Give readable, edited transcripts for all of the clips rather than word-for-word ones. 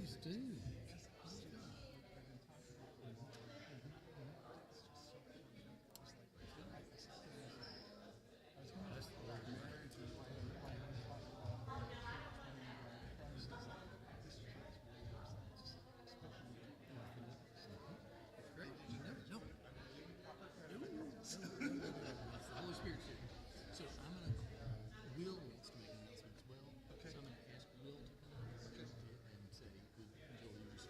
Please do. Great. You never know. It's the Holy Spirit too. So I'm going to call. Will wants to make an announcement as well. Okay. So I'm going to ask Will to come and say, good, enjoy your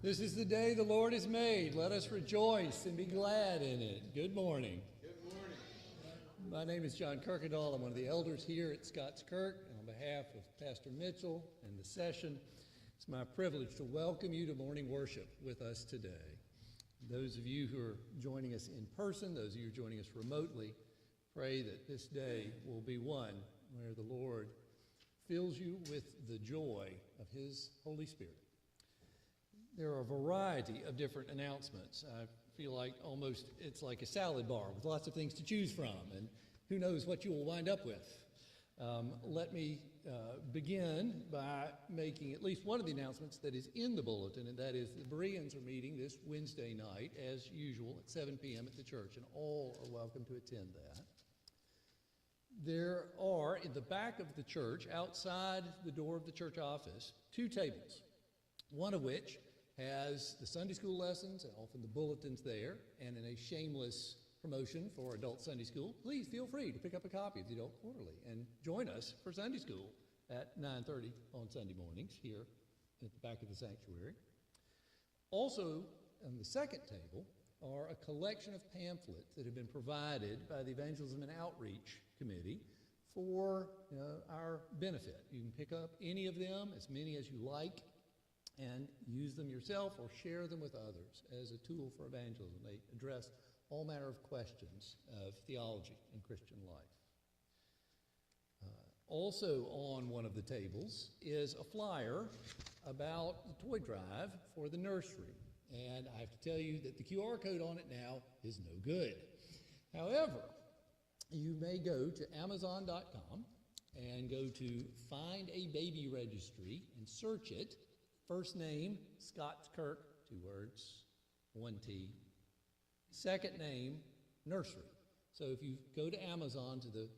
This is the day the Lord has made. Let us rejoice and be glad in it. Good morning. Good morning. My name is John Kirkendall. I'm one of the elders here at Scots Kirk. And on behalf of Pastor Mitchell and the session, it's my privilege to welcome you to morning worship with us today. Those of you who are joining us in person, those of you who are joining us remotely, pray that this day will be one where the Lord fills you with the joy of His Holy Spirit. There are a variety of different announcements. I feel like almost it's like a salad bar with lots of things to choose from, and who knows what you will wind up with. Let me begin by making at least one of the announcements that is in the bulletin, and that is the Bereans are meeting this Wednesday night, as usual, at 7 p.m. at the church, and all are welcome to attend that. There are, in the back of the church, outside the door of the church office, 2 tables, one of which has the Sunday school lessons and often the bulletins there, and in a shameless promotion for adult Sunday school, please feel free to pick up a copy of the Adult Quarterly and join us for Sunday school at 9:30 on Sunday mornings here at the back of the sanctuary. Also, on the second table are a collection of pamphlets that have been provided by the Evangelism and Outreach Committee for our benefit. You can pick up any of them, as many as you like, and use them yourself or share them with others as a tool for evangelism. They address all manner of questions of theology and Christian life. Also on one of the tables is a flyer about the toy drive for the nursery. And I have to tell you that the QR code on it now is no good. However, you may go to Amazon.com and go to Find a Baby Registry and search it. First name, Scots Kirk, 2 words, 1 T. Second name, nursery. So if you go to Amazon to the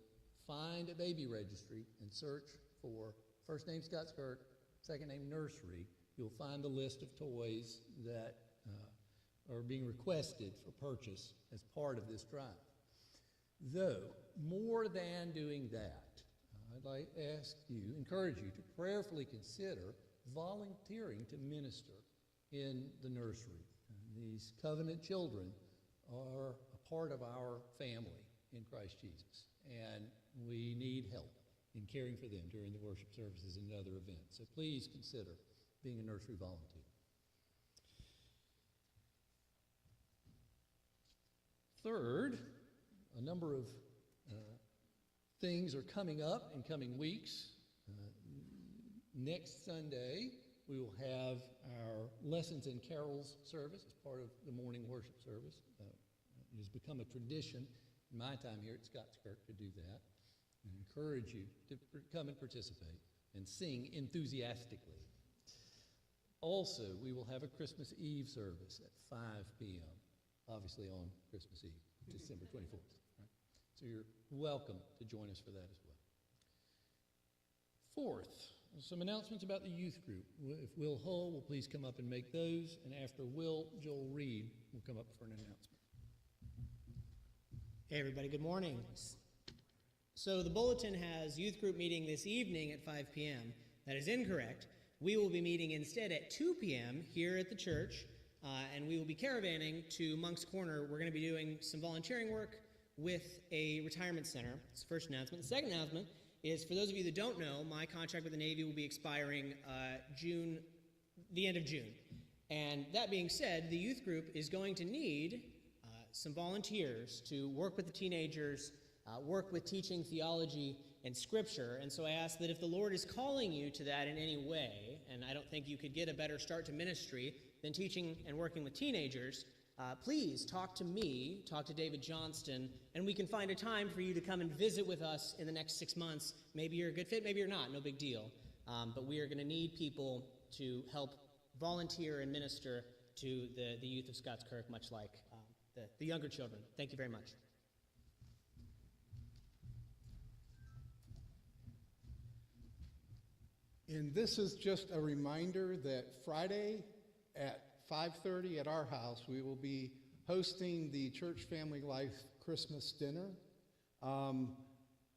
Find a Baby Registry and search for first name Scots Kirk, second name nursery, you'll find the list of toys that are being requested for purchase as part of this drive. Though, more than doing that, I'd like to encourage you to prayerfully consider volunteering to minister in the nursery. These covenant children are a part of our family in Christ Jesus, and we need help in caring for them during the worship services and other events. So please consider being a nursery volunteer. Third, a number of things are coming up in coming weeks. Next Sunday, we will have our Lessons and Carols service as part of the morning worship service. It has become a tradition in my time here at Scots Kirk to do that. I encourage you to come and participate and sing enthusiastically. Also, we will have a Christmas Eve service at 5 p.m., obviously on Christmas Eve, December 24th. Right? So you're welcome to join us for that as well. Fourth, some announcements about the youth group. If Will Hull will please come up and make those, and after Will, Joel Reed will come up for an announcement. Hey everybody, good morning. So the bulletin has youth group meeting this evening at 5 p.m. That is incorrect. We will be meeting instead at 2 p.m. here at the church, and we will be caravanning to Monk's Corner. We're going to be doing some volunteering work with a retirement center. That's the first announcement. The second announcement is, for those of you that don't know, my contract with the Navy will be expiring the end of June. And that being said, the youth group is going to need some volunteers to work with the teenagers, work with teaching theology and scripture. And so I ask that if the Lord is calling you to that in any way, and I don't think you could get a better start to ministry than teaching and working with teenagers, please talk to me, talk to David Johnston, and we can find a time for you to come and visit with us in the next 6 months. Maybe you're a good fit, maybe you're not, no big deal. But we are going to need people to help volunteer and minister to the youth of Scots Kirk, much like the younger children. Thank you very much. And this is just a reminder that Friday at 5:30 at our house, we will be hosting the Church Family Life Christmas dinner.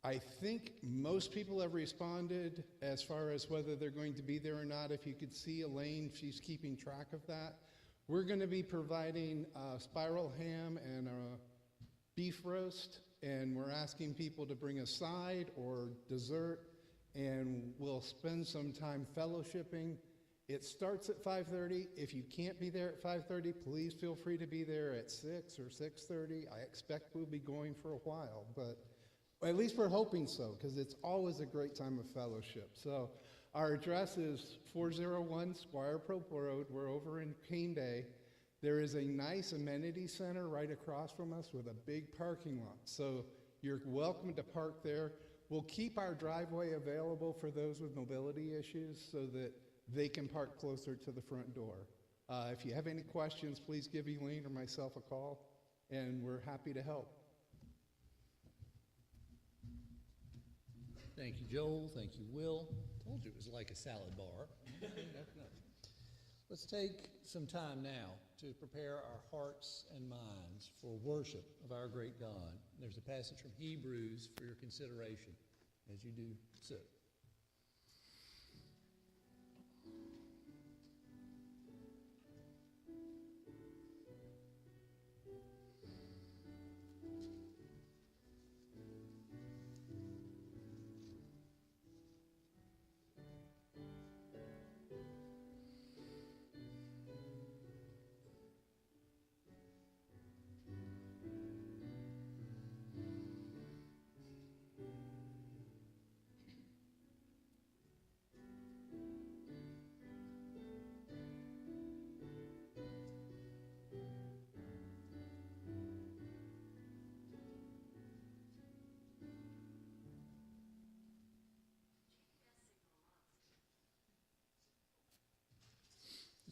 I think most people have responded as far as whether they're going to be there or not. If you could see Elaine, she's keeping track of that. We're going to be providing spiral ham and a beef roast, and we're asking people to bring a side or dessert, and we'll spend some time fellowshipping. It starts at 5:30. If you can't be there at 5:30, please feel free to be there at 6 or 6:30. I expect we'll be going for a while, but at least we're hoping so, because it's always a great time of fellowship. So our address is 401 Squire Pope Road. We're over in Cane Bay. There is a nice amenity center right across from us with a big parking lot. So you're welcome to park there. We'll keep our driveway available for those with mobility issues so that they can park closer to the front door. If you have any questions, please give Elaine or myself a call, and we're happy to help. Thank you, Joel. Thank you, Will. Told you it was like a salad bar. Let's take some time now to prepare our hearts and minds for worship of our great God. There's a passage from Hebrews for your consideration as you do so.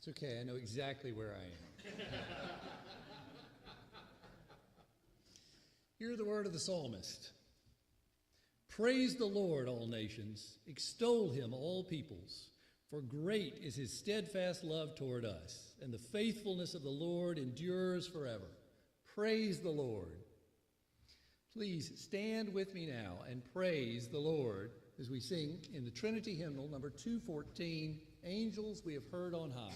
It's okay, I know exactly where I am. Hear the word of the psalmist. Praise the Lord, all nations. Extol him, all peoples. For great is his steadfast love toward us, and the faithfulness of the Lord endures forever. Praise the Lord. Please stand with me now and praise the Lord as we sing in the Trinity hymnal, number 214, Angels We Have Heard on High.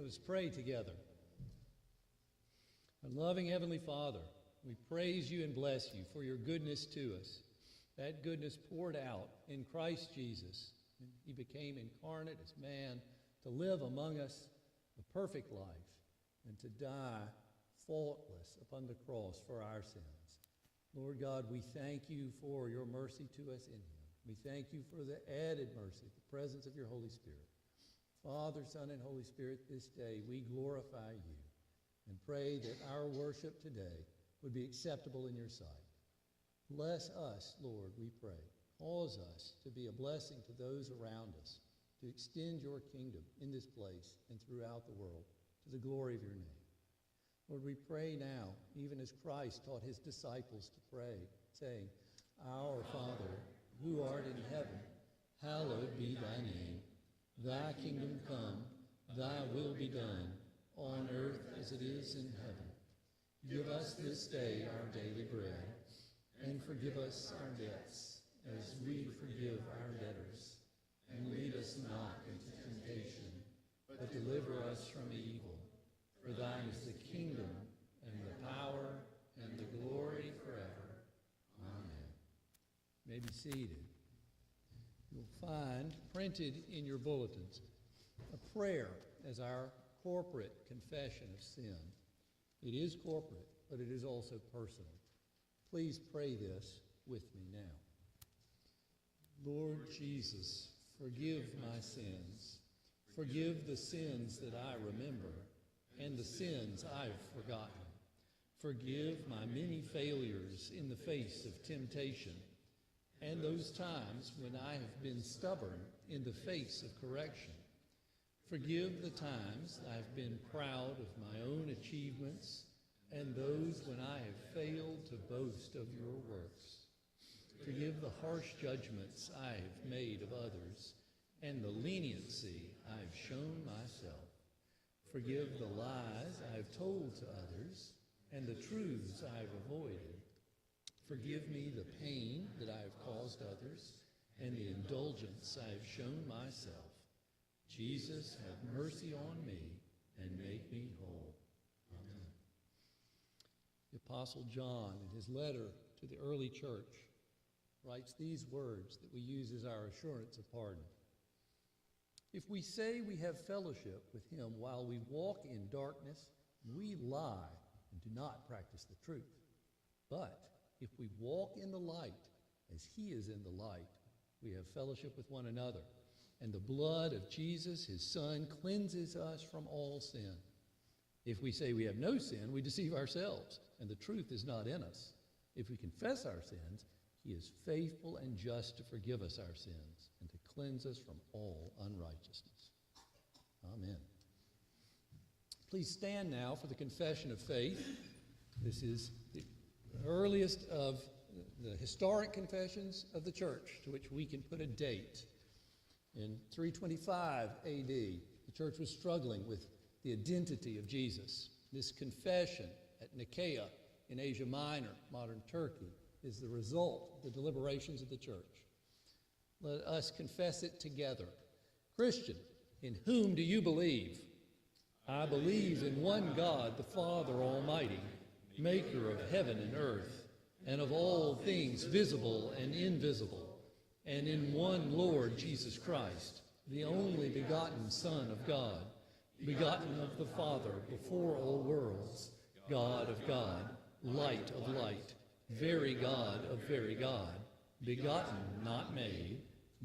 Let us pray together. Our loving Heavenly Father, we praise you and bless you for your goodness to us. That goodness poured out in Christ Jesus. He became incarnate as man to live among us a perfect life and to die faultless upon the cross for our sins. Lord God, we thank you for your mercy to us in him. We thank you for the added mercy, the presence of your Holy Spirit. Father, Son, and Holy Spirit, this day we glorify you and pray that our worship today would be acceptable in your sight. Bless us, Lord, we pray. Cause us to be a blessing to those around us, to extend your kingdom in this place and throughout the world to the glory of your name. Lord, we pray now, even as Christ taught his disciples to pray, saying, Our Father, who art in heaven, hallowed be thy name. Thy kingdom come, thy will be done, on earth as it is in heaven. Give us this day our daily bread, and forgive us our debts, as we forgive our debtors. And lead us not into temptation, but deliver us from evil. For thine is the kingdom, and the power, and the glory forever. Amen. You may be seated. You'll find printed in your bulletins a prayer as our corporate confession of sin. It is corporate, but it is also personal. Please pray this with me now. Lord Jesus, forgive my sins. Forgive the sins that I remember and the sins I've forgotten. Forgive my many failures in the face of temptation and those times when I have been stubborn in the face of correction. Forgive the times I've been proud of my own achievements and those when I have failed to boast of your works. Forgive the harsh judgments I have made of others and the leniency I've shown myself. Forgive the lies I've told to others and the truths I've avoided. Forgive me the pain that I have caused others and the indulgence I have shown myself. Jesus, have mercy on me and make me whole. Amen. The Apostle John, in his letter to the early church, writes these words that we use as our assurance of pardon. If we say we have fellowship with him while we walk in darkness, we lie and do not practice the truth. But if we walk in the light as he is in the light, we have fellowship with one another. And the blood of Jesus, his Son, cleanses us from all sin. If we say we have no sin, we deceive ourselves, and the truth is not in us. If we confess our sins, he is faithful and just to forgive us our sins and to cleanse us from all unrighteousness. Amen. Please stand now for the confession of faith. This is the earliest of the historic confessions of the church to which we can put a date. In 325 AD, the church was struggling with the identity of Jesus. This confession at Nicaea in Asia Minor, modern Turkey, is the result of the deliberations of the church. Let us confess it together. Christian, in whom do you believe? I believe in one God, the Father Almighty, maker of heaven and earth, and of all things visible and invisible, and in one Lord Jesus Christ, the only begotten Son of God, begotten of the Father before all worlds, God of God, light of light, very God of very God, begotten, not made,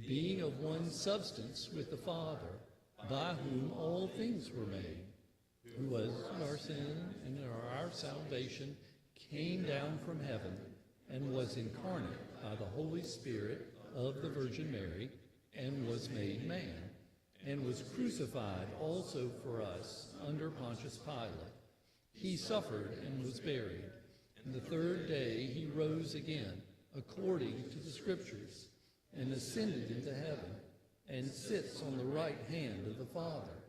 being of one substance with the Father, by whom all things were made, who was our sin and our salvation, came down from heaven, and was incarnate by the Holy Spirit of the Virgin Mary, and was made man, and was crucified also for us under Pontius Pilate. He suffered and was buried, and the third day he rose again, according to the Scriptures, and ascended into heaven, and sits on the right hand of the Father.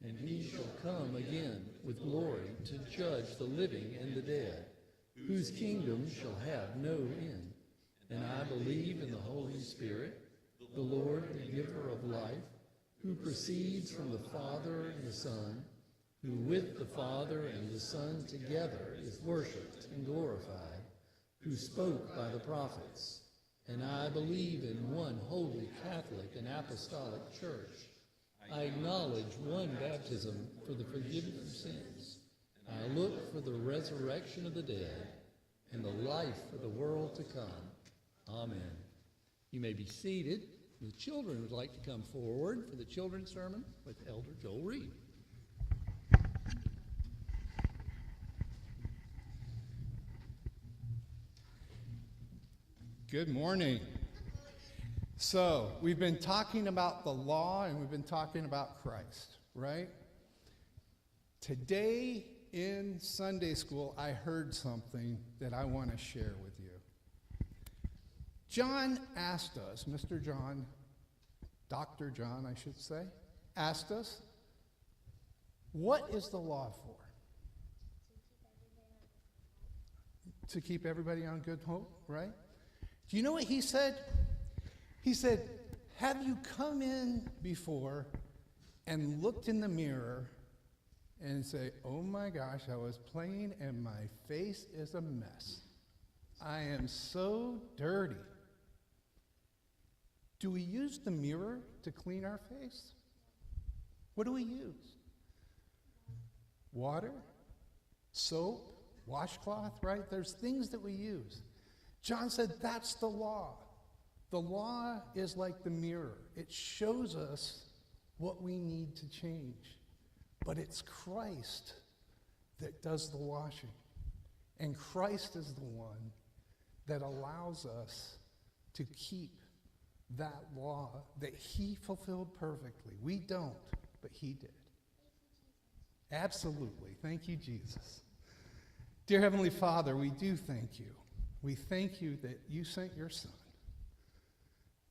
And he shall come again with glory to judge the living and the dead, whose kingdom shall have no end. And I believe in the Holy Spirit, the Lord, the giver of life, who proceeds from the Father and the Son, who with the Father and the Son together is worshipped and glorified, who spoke by the prophets. And I believe in one holy Catholic and apostolic church. I acknowledge one baptism for the forgiveness of sins. I look for the resurrection of the dead and the life of the world to come. Amen. You may be seated. The children would like to come forward for the children's sermon with Elder Joel Reed. Good morning. So, we've been talking about the law and we've been talking about Christ, right? Today in Sunday school, I heard something that I want to share with you. John asked us, Mr. John, Dr. John, I should say, asked us, what is the law for? To keep everybody on good hope, right? Do you know what he said? He said, have you come in before and looked in the mirror and say, oh my gosh, I was playing and my face is a mess. I am so dirty. Do we use the mirror to clean our face? What do we use? Water? Soap? Washcloth, right? There's things that we use. John said that's the law. The law is like the mirror. It shows us what we need to change. But it's Christ that does the washing. And Christ is the one that allows us to keep that law that he fulfilled perfectly. We don't, but he did. Absolutely. Thank you, Jesus. Dear Heavenly Father, we do thank you. We thank you that you sent your Son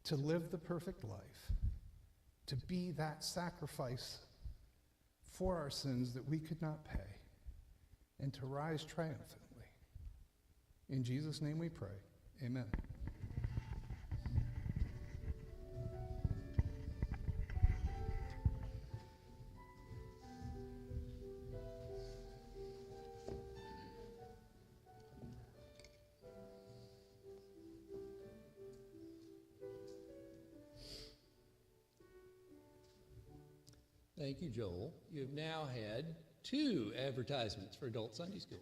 to live the perfect life, to be that sacrifice for our sins that we could not pay, and to rise triumphantly. In Jesus' name we pray. Amen. Thank you, Joel. You've now had 2 advertisements for Adult Sunday School.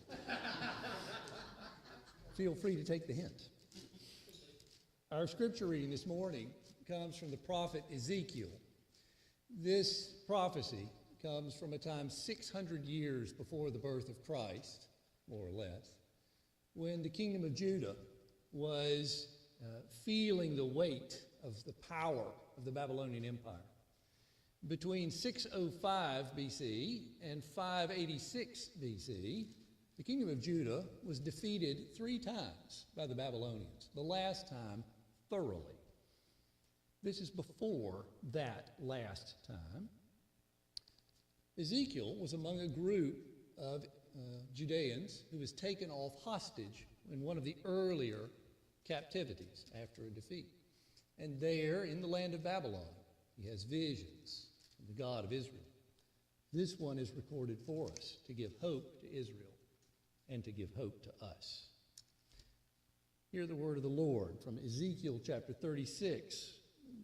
Feel free to take the hint. Our scripture reading this morning comes from the prophet Ezekiel. This prophecy comes from a time 600 years before the birth of Christ, more or less, when the kingdom of Judah was feeling the weight of the power of the Babylonian Empire. Between 605 BC and 586 BC, the kingdom of Judah was defeated 3 times by the Babylonians, the last time thoroughly. This is before that last time. Ezekiel was among a group of Judeans who was taken off hostage in one of the earlier captivities after a defeat. And there in the land of Babylon, he has visions of the God of Israel. This one is recorded for us to give hope to Israel and to give hope to us. Hear the word of the Lord from Ezekiel chapter 36,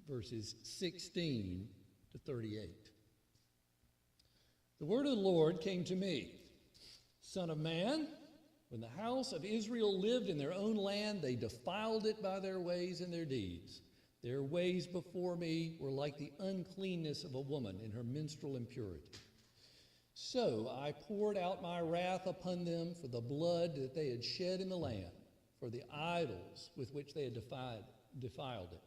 verses 16 to 38. The word of the Lord came to me, Son of man, when the house of Israel lived in their own land, they defiled it by their ways and their deeds. Their ways before me were like the uncleanness of a woman in her menstrual impurity. So I poured out my wrath upon them for the blood that they had shed in the land, for the idols with which they had defiled it.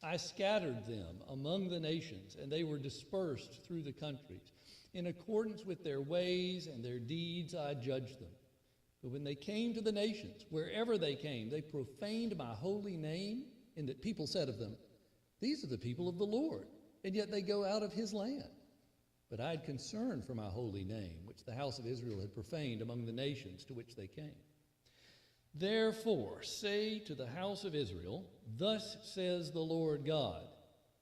I scattered them among the nations, and they were dispersed through the countries. In accordance with their ways and their deeds, I judged them. But when they came to the nations, wherever they came, they profaned my holy name, in that people said of them, these are the people of the Lord, and yet they go out of his land. But I had concern for my holy name, which the house of Israel had profaned among the nations to which they came. Therefore, say to the house of Israel, thus says the Lord God,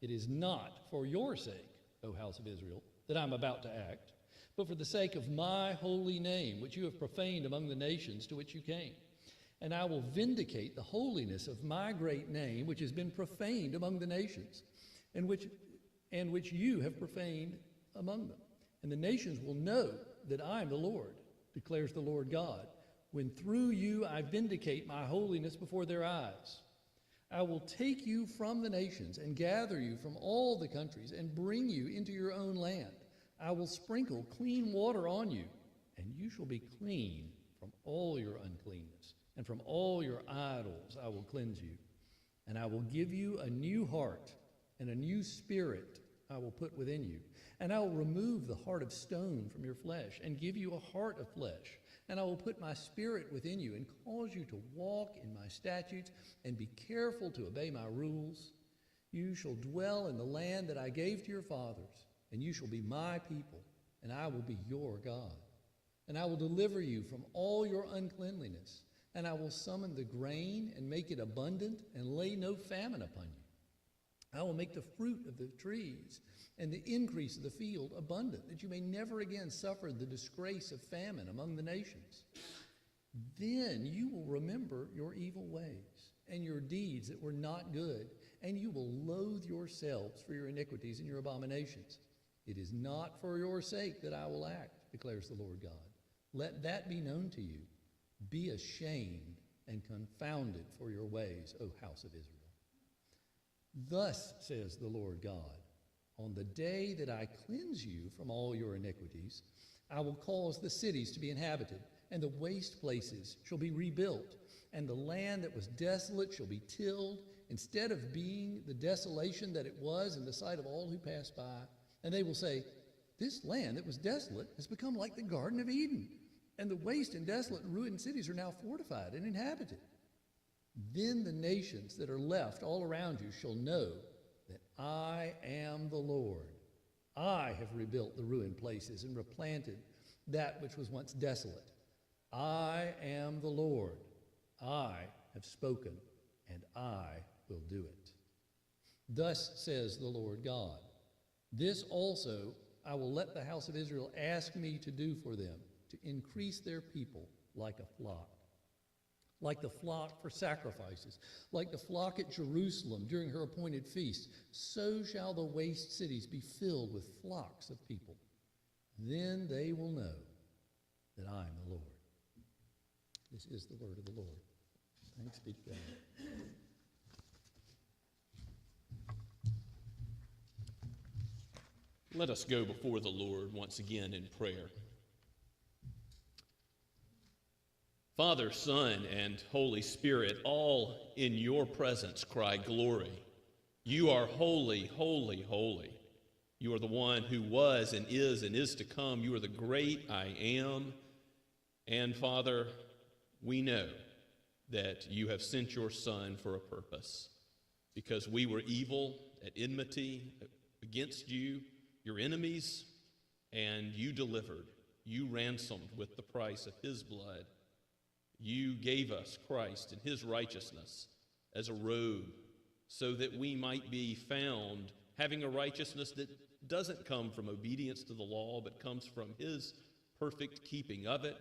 it is not for your sake, O house of Israel, that I'm about to act, but for the sake of my holy name, which you have profaned among the nations to which you came. And I will vindicate the holiness of my great name, which has been profaned among the nations, and which you have profaned among them. And the nations will know that I am the Lord, declares the Lord God, when through you I vindicate my holiness before their eyes. I will take you from the nations and gather you from all the countries and bring you into your own land. I will sprinkle clean water on you, and you shall be clean from all your uncleanness, and from all your idols I will cleanse you. And I will give you a new heart, and a new spirit I will put within you. And I will remove the heart of stone from your flesh, and give you a heart of flesh. And I will put my spirit within you, and cause you to walk in my statutes, and be careful to obey my rules. You shall dwell in the land that I gave to your fathers, and you shall be my people, and I will be your God. And I will deliver you from all your uncleanliness, and I will summon the grain and make it abundant, and lay no famine upon you. I will make the fruit of the trees and the increase of the field abundant, that you may never again suffer the disgrace of famine among the nations. Then you will remember your evil ways and your deeds that were not good, and you will loathe yourselves for your iniquities and your abominations. It is not for your sake that I will act, declares the Lord God. Let that be known to you. Be ashamed and confounded for your ways, O house of Israel. Thus says the Lord God, on the day that I cleanse you from all your iniquities, I will cause the cities to be inhabited, and the waste places shall be rebuilt, and the land that was desolate shall be tilled, instead of being the desolation that it was in the sight of all who pass by. And they will say, this land that was desolate has become like the Garden of Eden, and the waste and desolate and ruined cities are now fortified and inhabited. Then the nations that are left all around you shall know that I am the Lord. I have rebuilt the ruined places and replanted that which was once desolate. I am the Lord. I have spoken, and I will do it. Thus says the Lord God, this also I will let the house of Israel ask me to do for them, to increase their people like a flock. Like the flock for sacrifices, like the flock at Jerusalem during her appointed feast, so shall the waste cities be filled with flocks of people. Then they will know that I am the Lord. This is the word of the Lord. Thanks be to God. Let us go before the Lord once again in prayer. Father, Son, and Holy Spirit, all in your presence cry glory. You are holy, holy, holy. You are the one who was and is to come. You are the great I am. And Father, we know that you have sent your Son for a purpose, because we were evil, at enmity against you, your enemies, and you delivered. You ransomed with the price of his blood. You gave us Christ and his righteousness as a robe, so that we might be found having a righteousness that doesn't come from obedience to the law, but comes from his perfect keeping of it.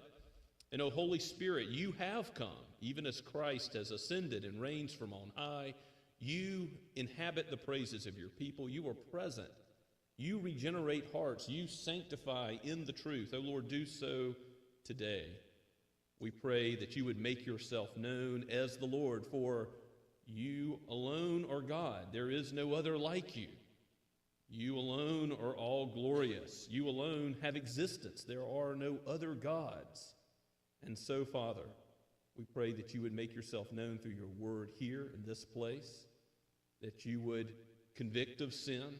And, O Holy Spirit, you have come, even as Christ has ascended and reigns from on high. You inhabit the praises of your people. You are present. You regenerate hearts. You sanctify in the truth. O Lord, do so today. We pray that you would make yourself known as the Lord, for you alone are God. There is no other like you. You alone are all glorious. You alone have existence. There are no other gods. And so, Father, we pray that you would make yourself known through your word here in this place, that you would convict of sin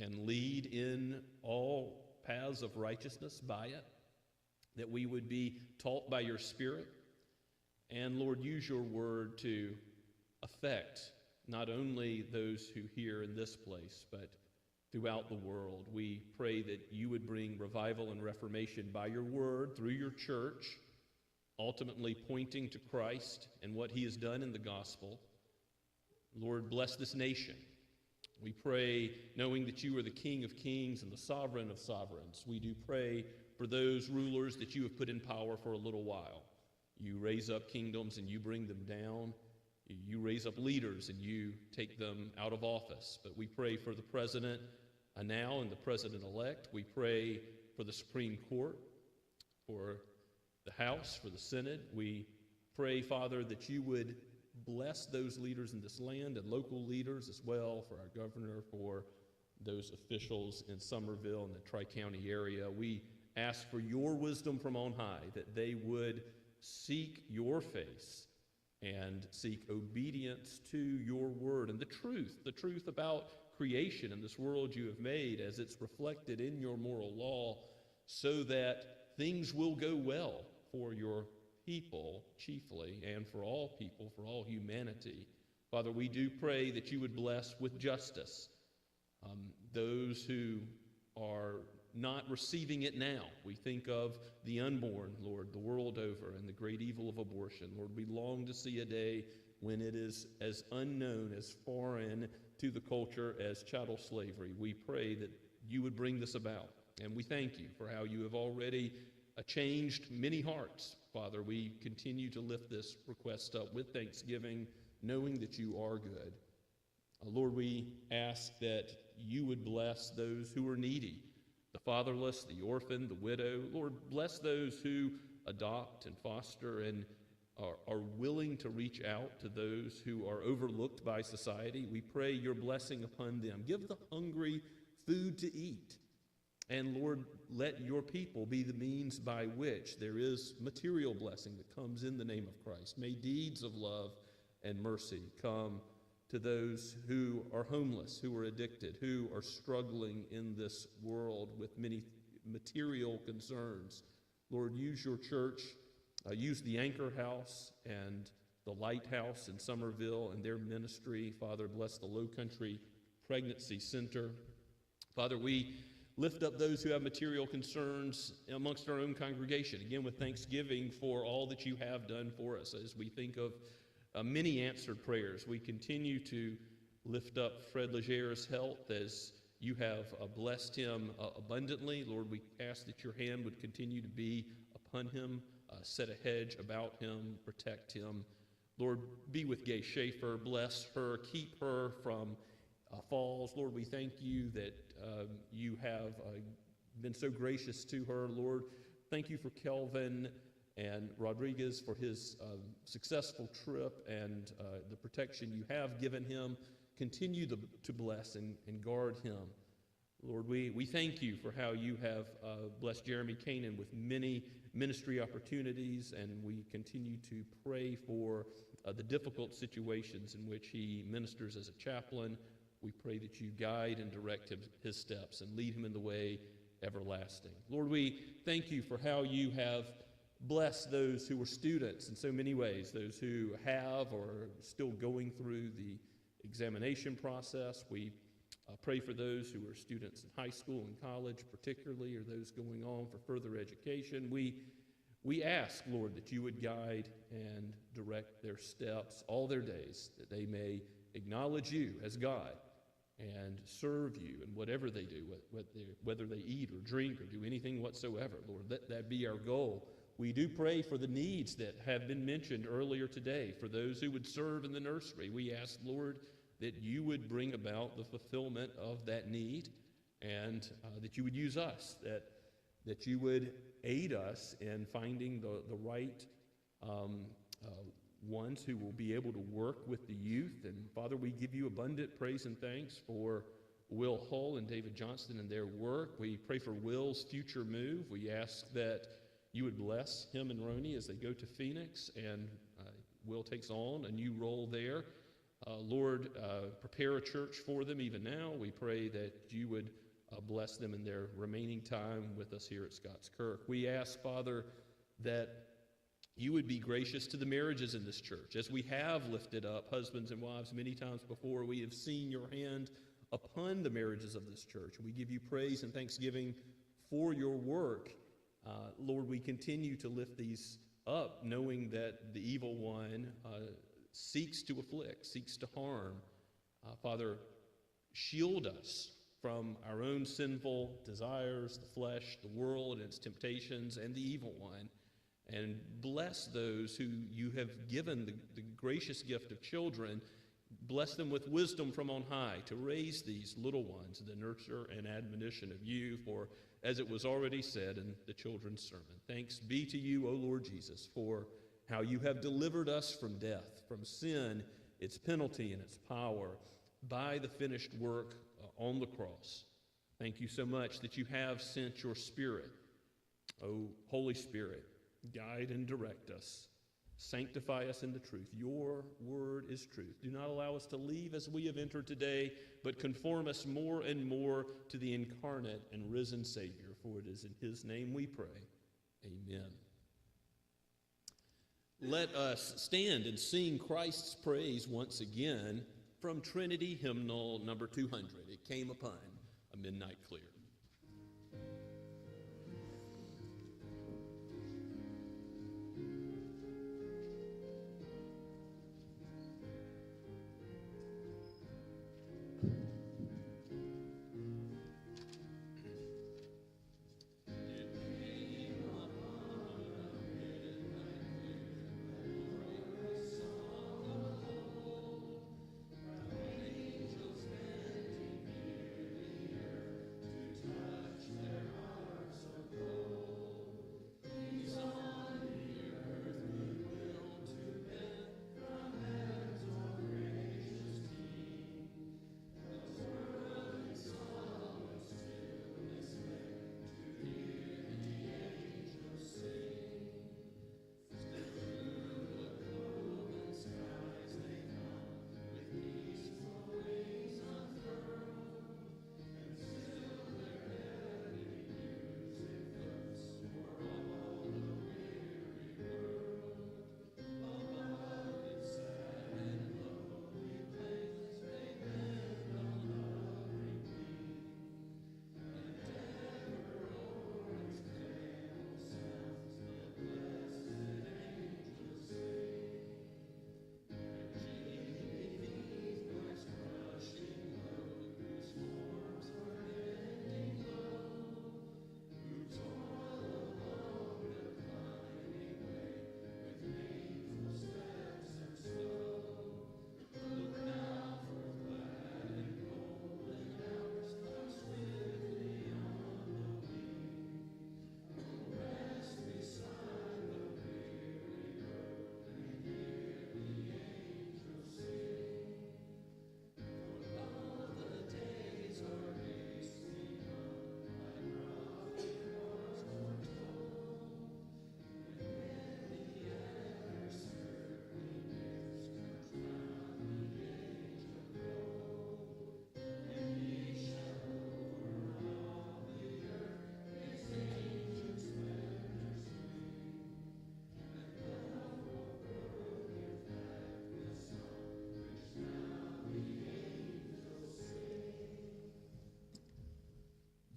and lead in all paths of righteousness by it, that we would be taught by your Spirit. And Lord, use your word to affect not only those who hear in this place, but throughout the world. We pray that you would bring revival and reformation by your word through your church, ultimately pointing to Christ and what he has done in the gospel. Lord, bless this nation. We pray, knowing that you are the King of kings and the sovereign of sovereigns. We do pray for those rulers that you have put in power for a little while. You raise up kingdoms and you bring them down. You raise up leaders and you take them out of office. But we pray for the president now and the president-elect. We pray for the Supreme Court, for the House, for the Senate. We pray, Father, that you would bless those leaders in this land and local leaders as well, for our governor, for those officials in Somerville and the Tri-County area. We ask for your wisdom from on high, that they would seek your face and seek obedience to your word and the truth about creation and this world you have made as it's reflected in your moral law, so that things will go well for your people chiefly, and for all people, for all humanity. Father, we do pray that you would bless with justice those who are not receiving it now. We think of the unborn, Lord, the world over, and the great evil of abortion. Lord, we long to see a day when it is as unknown, as foreign to the culture as chattel slavery. We pray that you would bring this about, and we thank you for how you have already changed many hearts. Father, we continue to lift this request up with thanksgiving, knowing that you are good. Lord, we ask that you would bless those who are needy, the fatherless, the orphan, the widow. Lord, bless those who adopt and foster and are willing to reach out to those who are overlooked by society. We pray your blessing upon them. Give the hungry food to eat. And Lord, let your people be the means by which there is material blessing that comes in the name of Christ. May deeds of love and mercy come to those who are homeless, who are addicted, who are struggling in this world with many material concerns. Lord, use your church, use the Anchor House and the Lighthouse in Somerville and their ministry. Father, bless the Low Country Pregnancy Center. Father, we lift up those who have material concerns amongst our own congregation, again with thanksgiving for all that you have done for us. As we think of many answered prayers, we continue to lift up Fred Legere's health as you have blessed him abundantly. Lord, we ask that your hand would continue to be upon him, set a hedge about him, protect him. Lord, be with Gay Schaefer, bless her, keep her from falls. Lord, we thank you that you have been so gracious to her. Lord, thank you for Kelvin and Rodriguez for his successful trip and the protection you have given him. Continue to bless and guard him. Lord, we thank you for how you have blessed Jeremy Kanan with many ministry opportunities, and we continue to pray for the difficult situations in which he ministers as a chaplain. We pray that you guide and direct his steps and lead him in the way everlasting. Lord, we thank you for how you have blessed those who were students in so many ways, those who have or are still going through the examination process. We pray for those who are students in high school and college particularly, or those going on for further education. We ask, Lord, that you would guide and direct their steps all their days, that they may acknowledge you as God and serve you in whatever they do, whether they eat or drink or do anything whatsoever. Lord, let that be our goal. We do pray for the needs that have been mentioned earlier today, for those who would serve in the nursery. We ask, Lord, that you would bring about the fulfillment of that need, and that you would use us, that you would aid us in finding the right ones who will be able to work with the youth. And Father, we give you abundant praise and thanks for Will Hull and David Johnston and their work. We pray for Will's future move. We ask that you would bless him and Roni as they go to Phoenix, and Will takes on a new role there. Lord, prepare a church for them even now. We pray that you would bless them in their remaining time with us here at Scots Kirk. We ask, Father, that you would be gracious to the marriages in this church. As we have lifted up husbands and wives many times before, we have seen your hand upon the marriages of this church. We give you praise and thanksgiving for your work. Lord, we continue to lift these up, knowing that the evil one seeks to afflict, seeks to harm. Father, shield us from our own sinful desires, the flesh, the world, and its temptations, and the evil one. And bless those who you have given the gracious gift of children. Bless them with wisdom from on high to raise these little ones in the nurture and admonition of you, for as it was already said in the children's sermon, thanks be to you, O Lord Jesus, for how you have delivered us from death, from sin, its penalty and its power, by the finished work on the cross. Thank you so much that you have sent your Spirit. O Holy Spirit, guide and direct us. Sanctify us in the truth. Your word is truth. Do not allow us to leave as we have entered today, but conform us more and more to the incarnate and risen Savior. For it is in his name we pray. Amen. Let us stand and sing Christ's praise once again from Trinity Hymnal number 200. It came upon a midnight clear.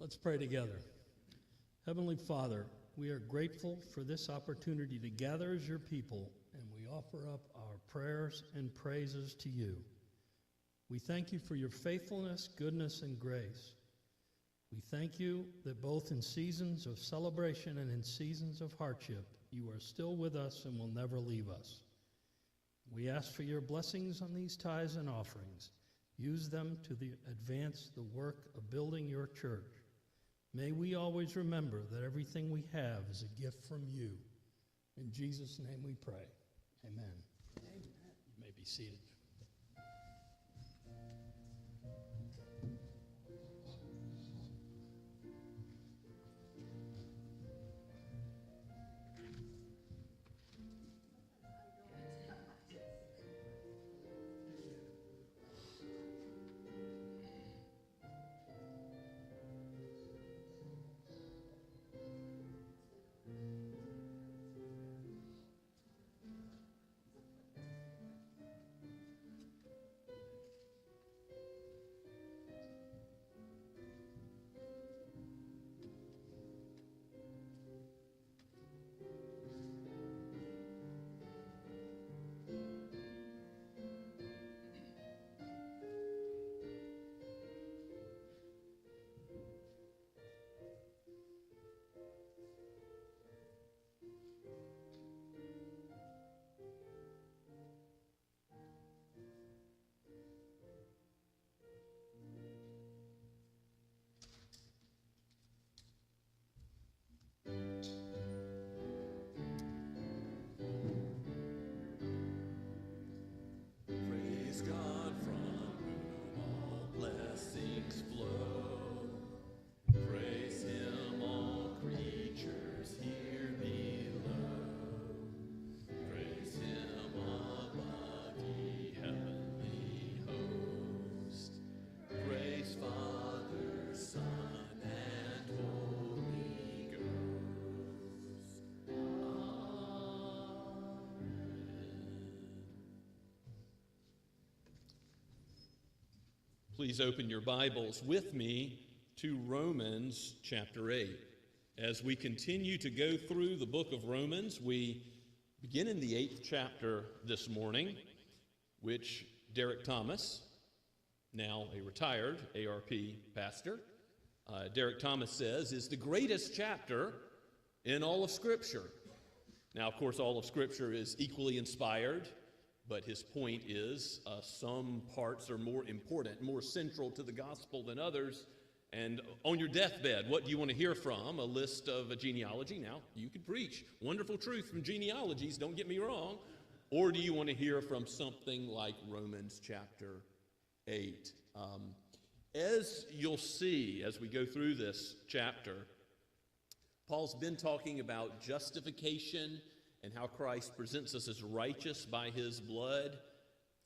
Let's pray together. Heavenly Father, we are grateful for this opportunity to gather as your people, and we offer up our prayers and praises to you. We thank you for your faithfulness, goodness, and grace. We thank you that both in seasons of celebration and in seasons of hardship, you are still with us and will never leave us. We ask for your blessings on these tithes and offerings. Use them to advance the work of building your church. May we always remember that everything we have is a gift from you. In Jesus' name we pray. Amen. Amen. You may be seated. Please open your Bibles with me to Romans chapter 8. As we continue to go through the book of Romans, we begin in the 8th chapter this morning, which Derek Thomas, now a retired ARP pastor, Derek Thomas says is the greatest chapter in all of Scripture. Now, of course, all of Scripture is equally inspired, but his point is some parts are more important, more central to the gospel than others. And on your deathbed, what do you want to hear from? A list of a genealogy. Now, you can preach wonderful truth from genealogies, don't get me wrong. Or do you want to hear from something like Romans chapter 8? As you'll see as we go through this chapter, Paul's been talking about justification and how Christ presents us as righteous by his blood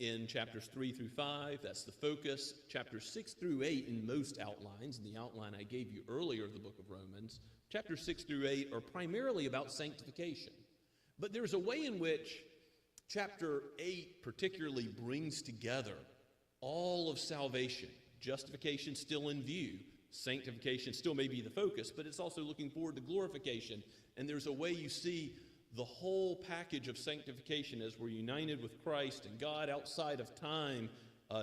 in chapters 3 through 5. That's the focus. Chapters 6 through 8 in most outlines, in the outline I gave you earlier of the book of Romans, chapters 6 through 8 are primarily about sanctification. But there's a way in which chapter 8 particularly brings together all of salvation. Justification still in view. Sanctification still may be the focus, but it's also looking forward to glorification. And there's a way you see the whole package of sanctification as we're united with Christ, and God outside of time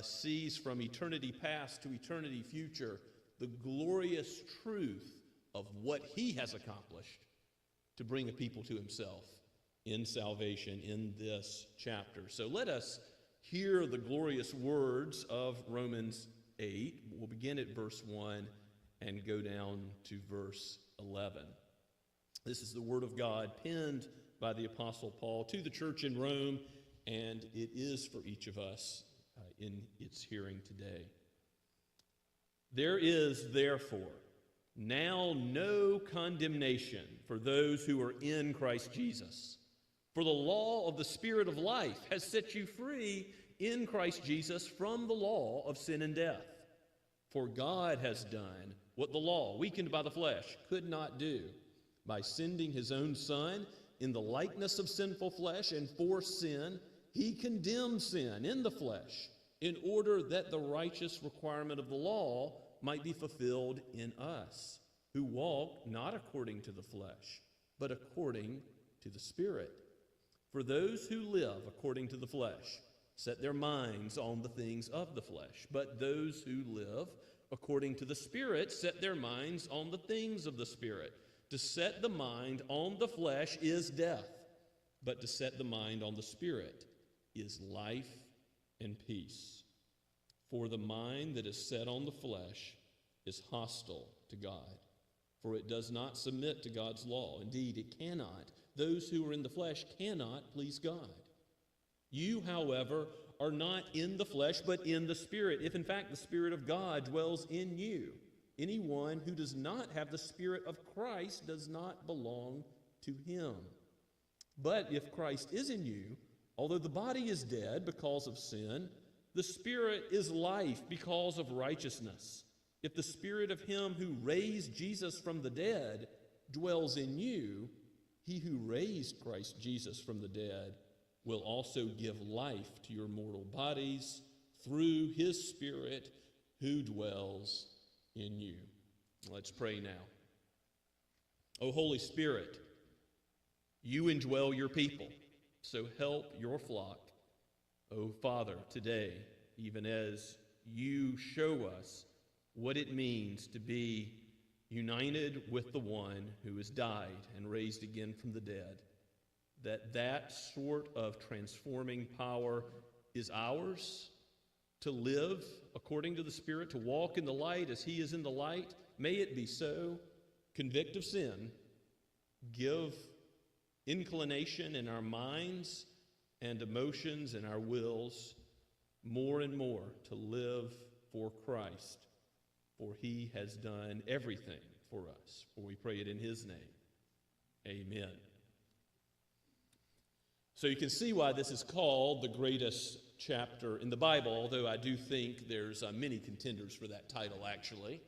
sees from eternity past to eternity future the glorious truth of what he has accomplished to bring a people to himself in salvation in this chapter. So let us hear the glorious words of Romans 8. We'll begin at verse 1 and go down to verse 11. This is the word of God penned by the Apostle Paul to the church in Rome, and it is for each of us in its hearing today. There is therefore now no condemnation for those who are in Christ Jesus. For the law of the Spirit of life has set you free in Christ Jesus from the law of sin and death. For God has done what the law, weakened by the flesh, could not do, by sending his own Son in the likeness of sinful flesh, and for sin, he condemned sin in the flesh, in order that the righteous requirement of the law might be fulfilled in us, who walk not according to the flesh, but according to the Spirit. For those who live according to the flesh set their minds on the things of the flesh, but those who live according to the Spirit set their minds on the things of the Spirit. To set the mind on the flesh is death, but to set the mind on the Spirit is life and peace. For the mind that is set on the flesh is hostile to God, for it does not submit to God's law. Indeed, it cannot. Those who are in the flesh cannot please God. You, however, are not in the flesh, but in the Spirit, if in fact the Spirit of God dwells in you. Anyone who does not have the Spirit of Christ does not belong to him. But if Christ is in you, although the body is dead because of sin, the Spirit is life because of righteousness. If the Spirit of him who raised Jesus from the dead dwells in you, he who raised Christ Jesus from the dead will also give life to your mortal bodies through his Spirit who dwells in you. Let's pray now. O Holy Spirit, you indwell your people, so help your flock. O Father, today, even as you show us what it means to be united with the one who has died and raised again from the dead, that sort of transforming power is ours to live according to the Spirit, to walk in the light as he is in the light. May it be so. Convict of sin. Give inclination in our minds and emotions and our wills more and more to live for Christ, for he has done everything for us. For we pray it in his name. Amen. So you can see why this is called the greatest chapter in the Bible, although I do think there's many contenders for that title, actually.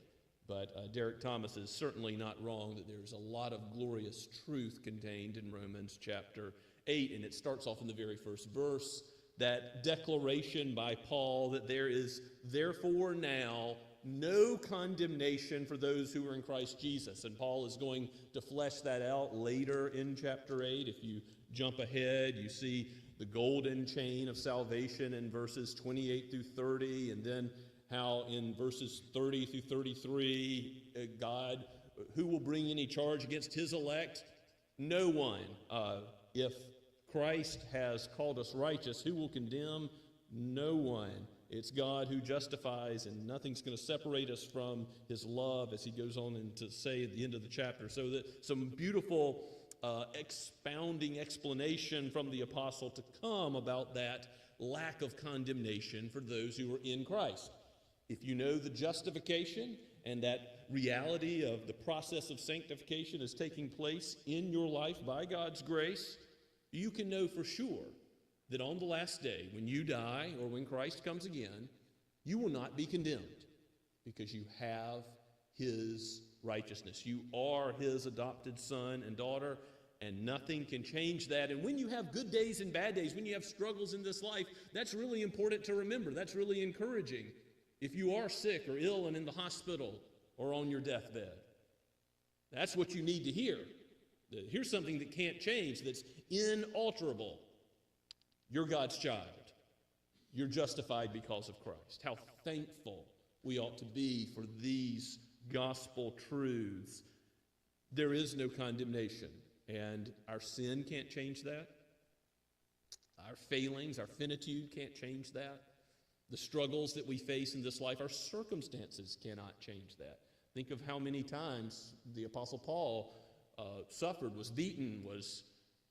But Derek Thomas is certainly not wrong that there's a lot of glorious truth contained in Romans chapter 8, and it starts off in the very first verse. that declaration by Paul that there is therefore now no condemnation for those who are in Christ Jesus. And Paul is going to flesh that out later in chapter 8. If you jump ahead, you see the golden chain of salvation in verses 28 through 30, and then how in verses 30 through 33, God, who will bring any charge against his elect? No one. If Christ has called us righteous, who will condemn? No one. It's God who justifies, and nothing's going to separate us from his love, as he goes on to say at the end of the chapter. So that some beautiful expounding explanation from the apostle to come about that lack of condemnation for those who are in Christ. If you know the justification and that reality of the process of sanctification is taking place in your life by God's grace, you can know for sure that on the last day, when you die or when Christ comes again, you will not be condemned because you have his righteousness. You are his adopted son and daughter, and nothing can change that. And when you have good days and bad days, when you have struggles in this life, that's really important to remember. That's really encouraging. If you are sick or ill and in the hospital or on your deathbed, that's what you need to hear. Here's something that can't change, that's inalterable. You're God's child. You're justified because of Christ. How thankful we ought to be for these gospel truths. There is no condemnation, and our sin can't change that. Our failings, our finitude can't change that. The struggles that we face in this life, our circumstances cannot change that. Think of how many times the Apostle Paul suffered, was beaten, was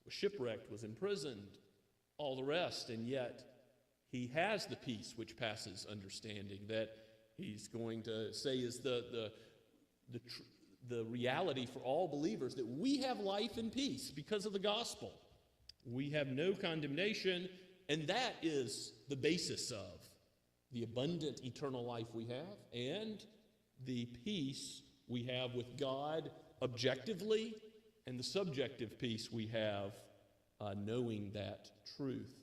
shipwrecked, was imprisoned, all the rest, and yet he has the peace which passes understanding that he's going to say is the reality for all believers, that we have life and peace because of the gospel. We have no condemnation, and that is the basis of the abundant eternal life we have and the peace we have with God objectively, and the subjective peace we have knowing that truth.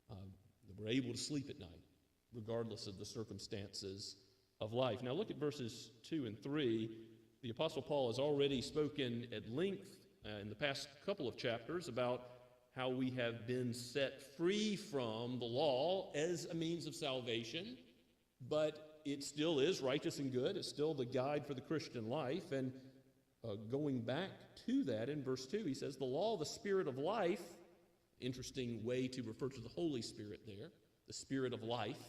That we're able to sleep at night, regardless of the circumstances of life. Now look at verses 2 and 3. The Apostle Paul has already spoken at length in the past couple of chapters about how we have been set free from the law as a means of salvation, but it still is righteous and good. It's still the guide for the Christian life. And going back to that in verse 2, he says, the law, the Spirit of life, interesting way to refer to the Holy Spirit there, the Spirit of life.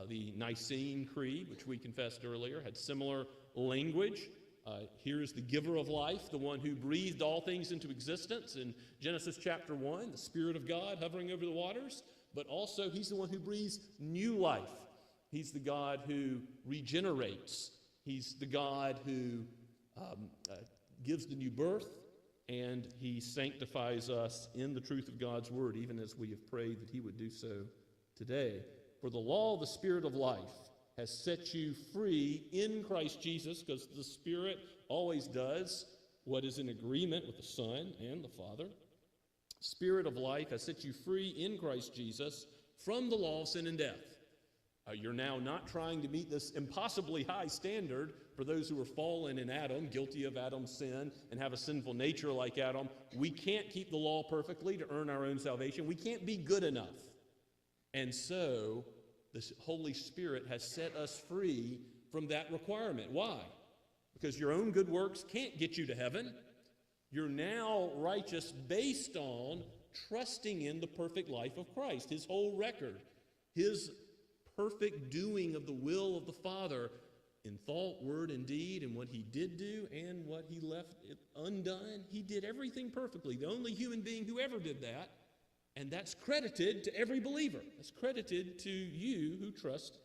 The Nicene Creed, which we confessed earlier, had similar language. Here is the giver of life, the one who breathed all things into existence in Genesis chapter 1, the Spirit of God hovering over the waters, but also he's the one who breathes new life. He's the God who regenerates. He's the God who gives the new birth, and he sanctifies us in the truth of God's word, even as we have prayed that he would do so today. For the law, the Spirit of life, has set you free in Christ Jesus, because the Spirit always does what is in agreement with the Son and the Father. Spirit of life has set you free in Christ Jesus from the law of sin and death. You're now not trying to meet this impossibly high standard for those who are fallen in Adam, guilty of Adam's sin, and have a sinful nature like Adam. We can't keep the law perfectly to earn our own salvation. We can't be good enough. And so the Holy Spirit has set us free from that requirement. Why? Because your own good works can't get you to heaven. You're now righteous based on trusting in the perfect life of Christ, his whole record, his perfect doing of the will of the Father in thought, word, and deed, and what he did do and what he left undone. He did everything perfectly, the only human being who ever did that. And that's credited to every believer. That's credited to you who trust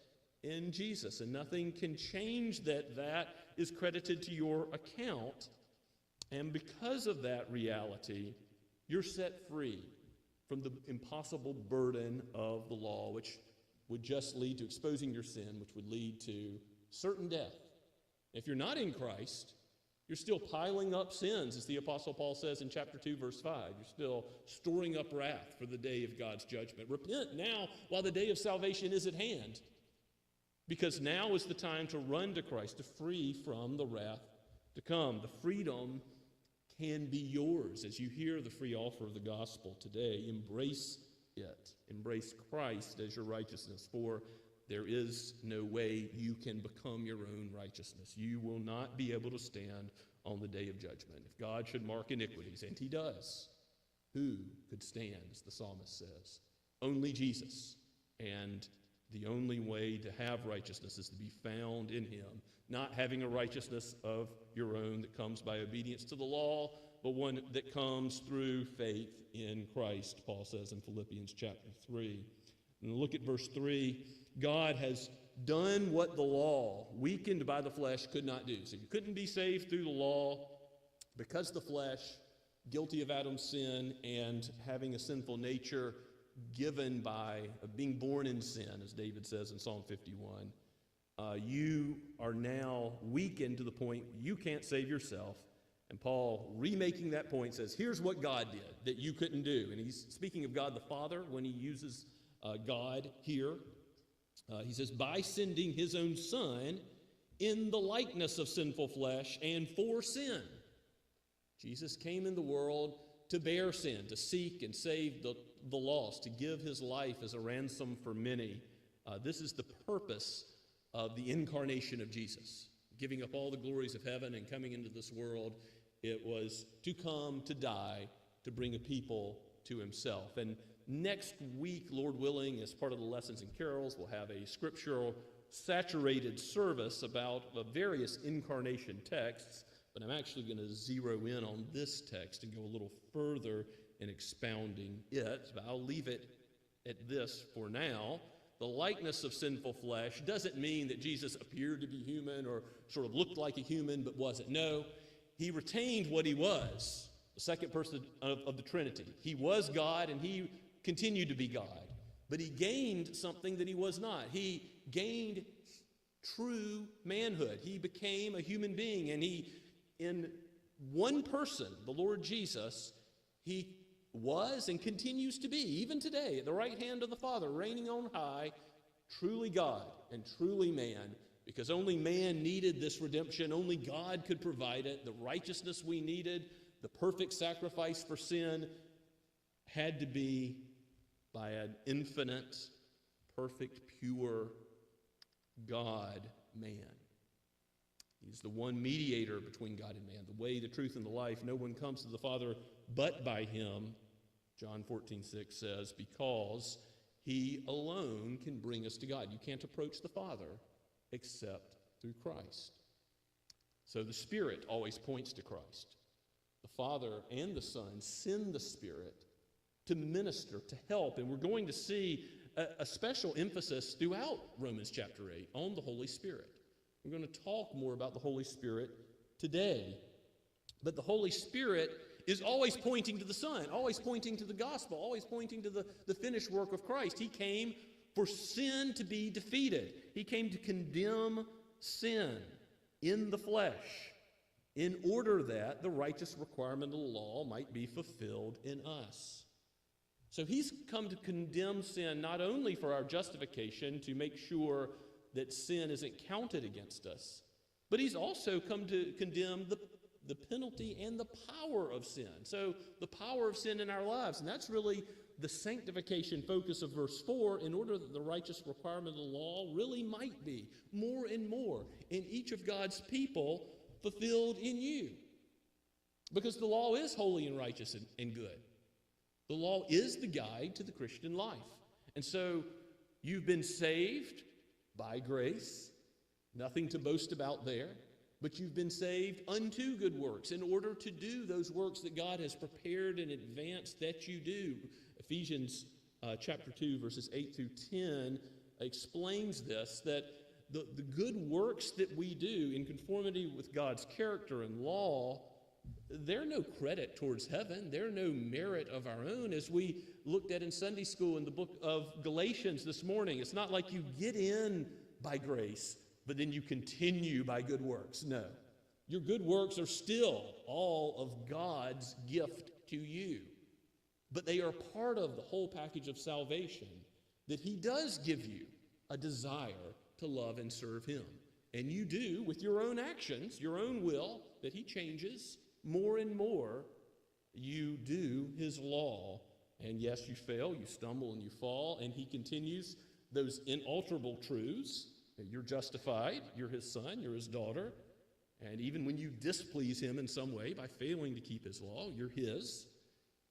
in Jesus. And nothing can change that. That is credited to your account. And because of that reality, you're set free from the impossible burden of the law, which would just lead to exposing your sin, which would lead to certain death. If you're not in Christ, You're still piling up sins, as the Apostle Paul says in chapter 2, verse 5. You're still storing up wrath for the day of God's judgment. Repent now while the day of salvation is at hand, because now is the time to run to Christ, to free from the wrath to come. The freedom can be yours as you hear the free offer of the gospel today. Embrace it. Embrace Christ as your righteousness, for there is no way you can become your own righteousness. You will not be able to stand on the day of judgment. If God should mark iniquities, and he does, who could stand, as the psalmist says? Only Jesus. And the only way to have righteousness is to be found in him, not having a righteousness of your own that comes by obedience to the law, but one that comes through faith in Christ, Paul says in Philippians chapter 3. And look at verse 3. God has done what the law, weakened by the flesh, could not do. So you couldn't be saved through the law because the flesh, guilty of Adam's sin and having a sinful nature given by being born in sin, as David says in Psalm 51. You are now weakened to the point you can't save yourself. And Paul, remaking that point, says, here's what God did that you couldn't do. And he's speaking of God the Father when he uses God here. He says, by sending his own Son in the likeness of sinful flesh and for sin. Jesus came in the world to bear sin, to seek and save the lost, to give his life as a ransom for many. This is the purpose of the incarnation of Jesus. Giving up all the glories of heaven and coming into this world, it was to come, to die, to bring a people to himself. And next week, Lord willing, as part of the lessons and carols, we'll have a scriptural saturated service about various incarnation texts, but I'm actually going to zero in on this text and go a little further in expounding it. But I'll leave it at this for now. The likeness of sinful flesh doesn't mean that Jesus appeared to be human or sort of looked like a human but wasn't. No, he retained what he was, the second person of the Trinity. He was God and he continued to be God, but he gained something that he was not. He gained true manhood. He became a human being, and he, in one person, the Lord Jesus, he was and continues to be, even today, at the right hand of the Father, reigning on high, truly God and truly man, because only man needed this redemption. Only God could provide it. The righteousness we needed, the perfect sacrifice for sin, had to be by an infinite, perfect, pure God-man. He's the one mediator between God and man, the way, the truth, and the life. No one comes to the Father but by him, John 14:6 says, because he alone can bring us to God. You can't approach the Father except through Christ. So the Spirit always points to Christ. The Father and the Son send the Spirit to minister, to help. And we're going to see a special emphasis throughout Romans chapter 8 on the Holy Spirit. We're going to talk more about the Holy Spirit today. But the Holy Spirit is always pointing to the Son, always pointing to the gospel, always pointing to the finished work of Christ. He came for sin to be defeated. He came to condemn sin in the flesh in order that the righteous requirement of the law might be fulfilled in us. So he's come to condemn sin not only for our justification, to make sure that sin isn't counted against us, but he's also come to condemn the penalty and the power of sin. So the power of sin in our lives, and that's really the sanctification focus of verse 4, in order that the righteous requirement of the law really might be more and more in each of God's people fulfilled in you. Because the law is holy and righteous and good. The law is the guide to the Christian life. And so you've been saved by grace, nothing to boast about there, but you've been saved unto good works in order to do those works that God has prepared in advance that you do. Ephesians chapter 2, verses 8 through 10 explains this, that the good works that we do in conformity with God's character and law, they're no credit towards heaven. They're no merit of our own. As we looked at in Sunday school in the book of Galatians this morning, it's not like you get in by grace, but then you continue by good works. No. Your good works are still all of God's gift to you. But they are part of the whole package of salvation that he does give you a desire to love and serve him. And you do with your own actions, your own will, that he changes more and more. You do his law. And yes, you fail, you stumble, and you fall. And he continues those inalterable truths. You're justified, you're his son, you're his daughter. And even when you displease him in some way by failing to keep his law, you're his.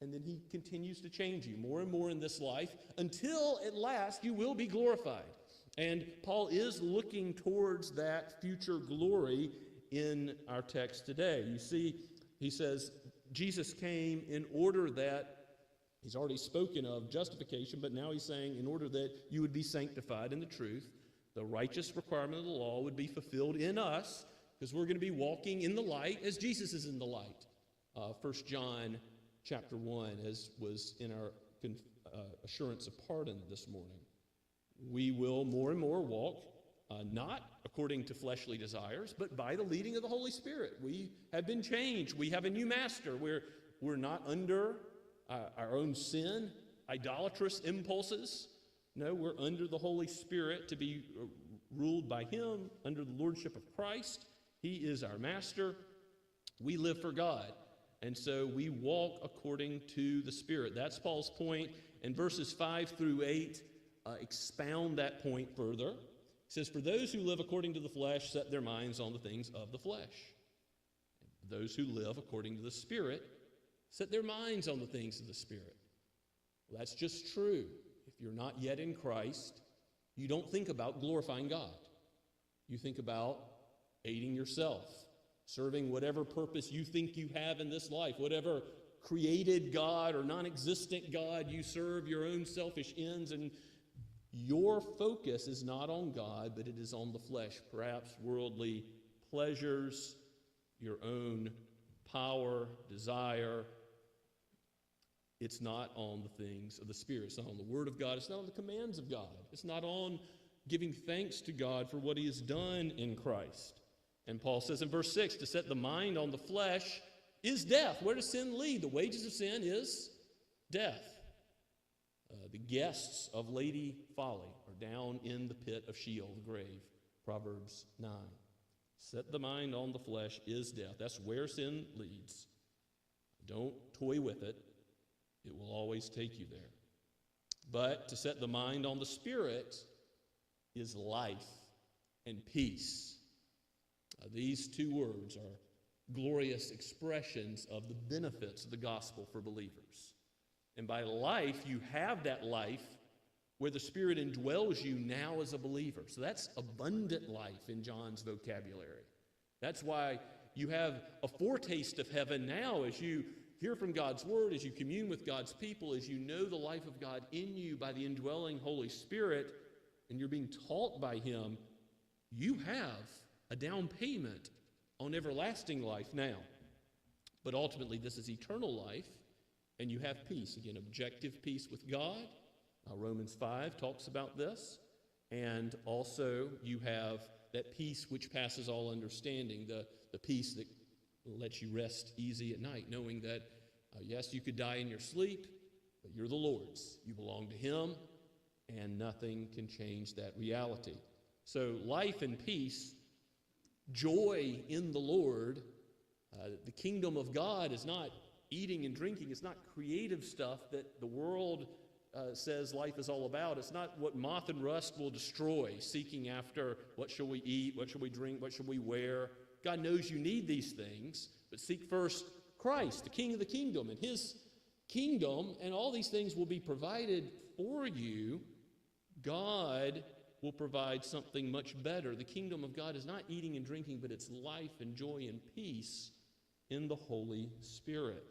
And then he continues to change you more and more in this life until at last you will be glorified. And Paul is looking towards that future glory in our text today. You see, he says, Jesus came in order that, he's already spoken of justification, but now he's saying in order that you would be sanctified in the truth, the righteous requirement of the law would be fulfilled in us, because we're going to be walking in the light as Jesus is in the light. 1 John chapter 1, as was in our assurance of pardon this morning. We will more and more walk not according to fleshly desires, but by the leading of the Holy Spirit. We have been changed. We have a new master. We're not under our own sin, idolatrous impulses. No, we're under the Holy Spirit to be ruled by him, under the lordship of Christ. He is our master. We live for God. And so we walk according to the Spirit. That's Paul's point. And verses 5 through 8 expound that point further. It says, for those who live according to the flesh set their minds on the things of the flesh. Those who live according to the Spirit set their minds on the things of the Spirit. Well, that's just true. If you're not yet in Christ, you don't think about glorifying God. You think about aiding yourself, serving whatever purpose you think you have in this life, whatever created God or non-existent God you serve, your own selfish ends, and your focus is not on God, but it is on the flesh, perhaps worldly pleasures, your own power, desire. It's not on the things of the Spirit. It's not on the Word of God. It's not on the commands of God. It's not on giving thanks to God for what he has done in Christ. And Paul says in verse 6, to set the mind on the flesh is death. Where does sin lead? The wages of sin is death. The guests of Lady Folly are down in the pit of Sheol, the grave. Proverbs 9. Set the mind on the flesh is death. That's where sin leads. Don't toy with it. It will always take you there. But to set the mind on the Spirit is life and peace. These two words are glorious expressions of the benefits of the gospel for believers. And by life, you have that life where the Spirit indwells you now as a believer. So that's abundant life in John's vocabulary. That's why you have a foretaste of heaven now as you hear from God's word, as you commune with God's people, as you know the life of God in you by the indwelling Holy Spirit, and you're being taught by him. You have a down payment on everlasting life now. But ultimately, this is eternal life, and you have peace. Again, objective peace with God. Romans 5 talks about this. And also, you have that peace which passes all understanding, the peace that lets you rest easy at night, knowing that, yes, you could die in your sleep, but you're the Lord's. You belong to him, and nothing can change that reality. So life and peace, joy in the Lord. The kingdom of God is not eating and drinking. It's not creative stuff that the world says life is all about. It's not what moth and rust will destroy, seeking after what shall we eat, what shall we drink, what shall we wear. God knows you need these things, but seek first Christ, the King of the kingdom, and his kingdom, and all these things will be provided for you. God will provide something much better. The kingdom of God is not eating and drinking, but it's life and joy and peace in the Holy Spirit.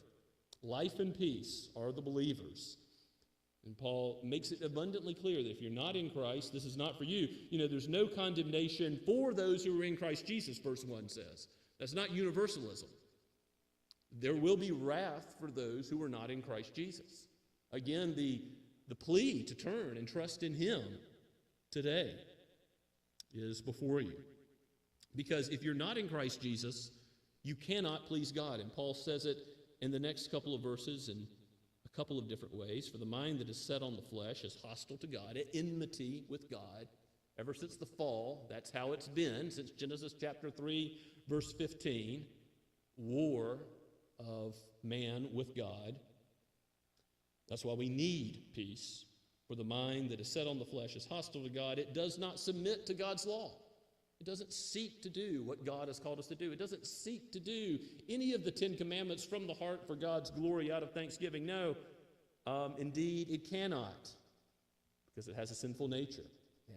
Life and peace are the believers. And Paul makes it abundantly clear that if you're not in Christ, this is not for you. You know, there's no condemnation for those who are in Christ Jesus, verse 1 says. That's not universalism. There will be wrath for those who are not in Christ Jesus. Again, the plea to turn and trust in him today is before you. Because if you're not in Christ Jesus, You cannot please God. And Paul says it in the next couple of verses in a couple of different ways. For the mind that is set on the flesh is hostile to God, at enmity with God. Ever since the fall, that's how it's been, since Genesis chapter 3, verse 15. War of man with God. That's why we need peace. For the mind that is set on the flesh is hostile to God. It does not submit to God's law. It doesn't seek to do what God has called us to do. It doesn't seek to do any of the 10 Commandments from the heart for God's glory out of thanksgiving. No, indeed, it cannot, because it has a sinful nature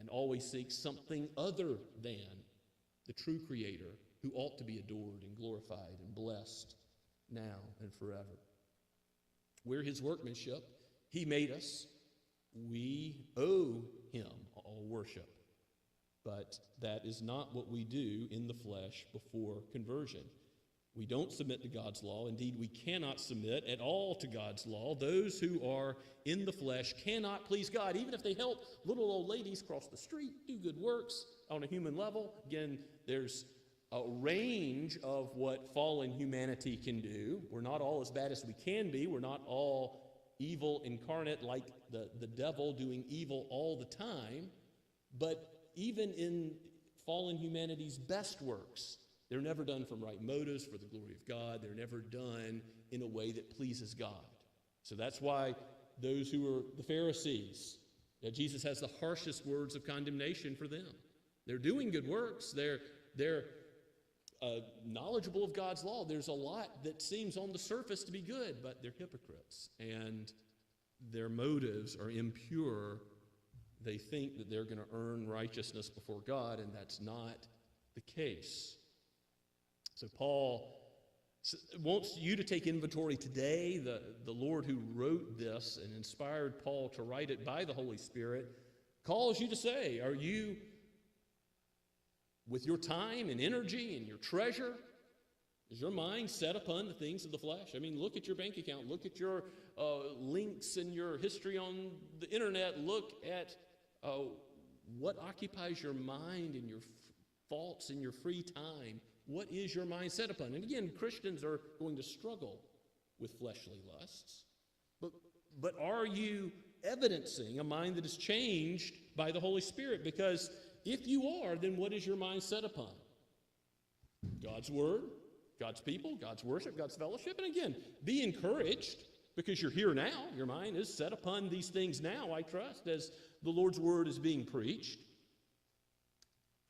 and always seeks something other than the true Creator who ought to be adored and glorified and blessed now and forever. We're His workmanship. He made us. We owe Him all worship. But that is not what we do in the flesh before conversion. We don't submit to God's law. Indeed, we cannot submit at all to God's law. Those who are in the flesh cannot please God, even if they help little old ladies cross the street, do good works on a human level. Again, there's a range of what fallen humanity can do. We're not all as bad as we can be. We're not all evil incarnate like the devil doing evil all the time. But even in fallen humanity's best works, they're never done from right motives for the glory of God. They're never done in a way that pleases God. So that's why those who are the Pharisees, Jesus has the harshest words of condemnation for them. They're doing good works. They're knowledgeable of God's law. There's a lot that seems on the surface to be good, but they're hypocrites, and their motives are impure. They think that they're going to earn righteousness before God, and that's not the case. So Paul wants you to take inventory today. The Lord who wrote this and inspired Paul to write it by the Holy Spirit calls you to say, are you, with your time and energy and your treasure, is your mind set upon the things of the flesh? I mean, look at your bank account. Look at your links and your history on the internet. Look at what occupies your mind and your thoughts in your free time. What is your mind set upon? And again, Christians are going to struggle with fleshly lusts. But are you evidencing a mind that is changed by the Holy Spirit? Because if you are, then what is your mind set upon? God's Word, God's people, God's worship, God's fellowship. And again, be encouraged because you're here now. Your mind is set upon these things now, I trust, as the Lord's Word is being preached.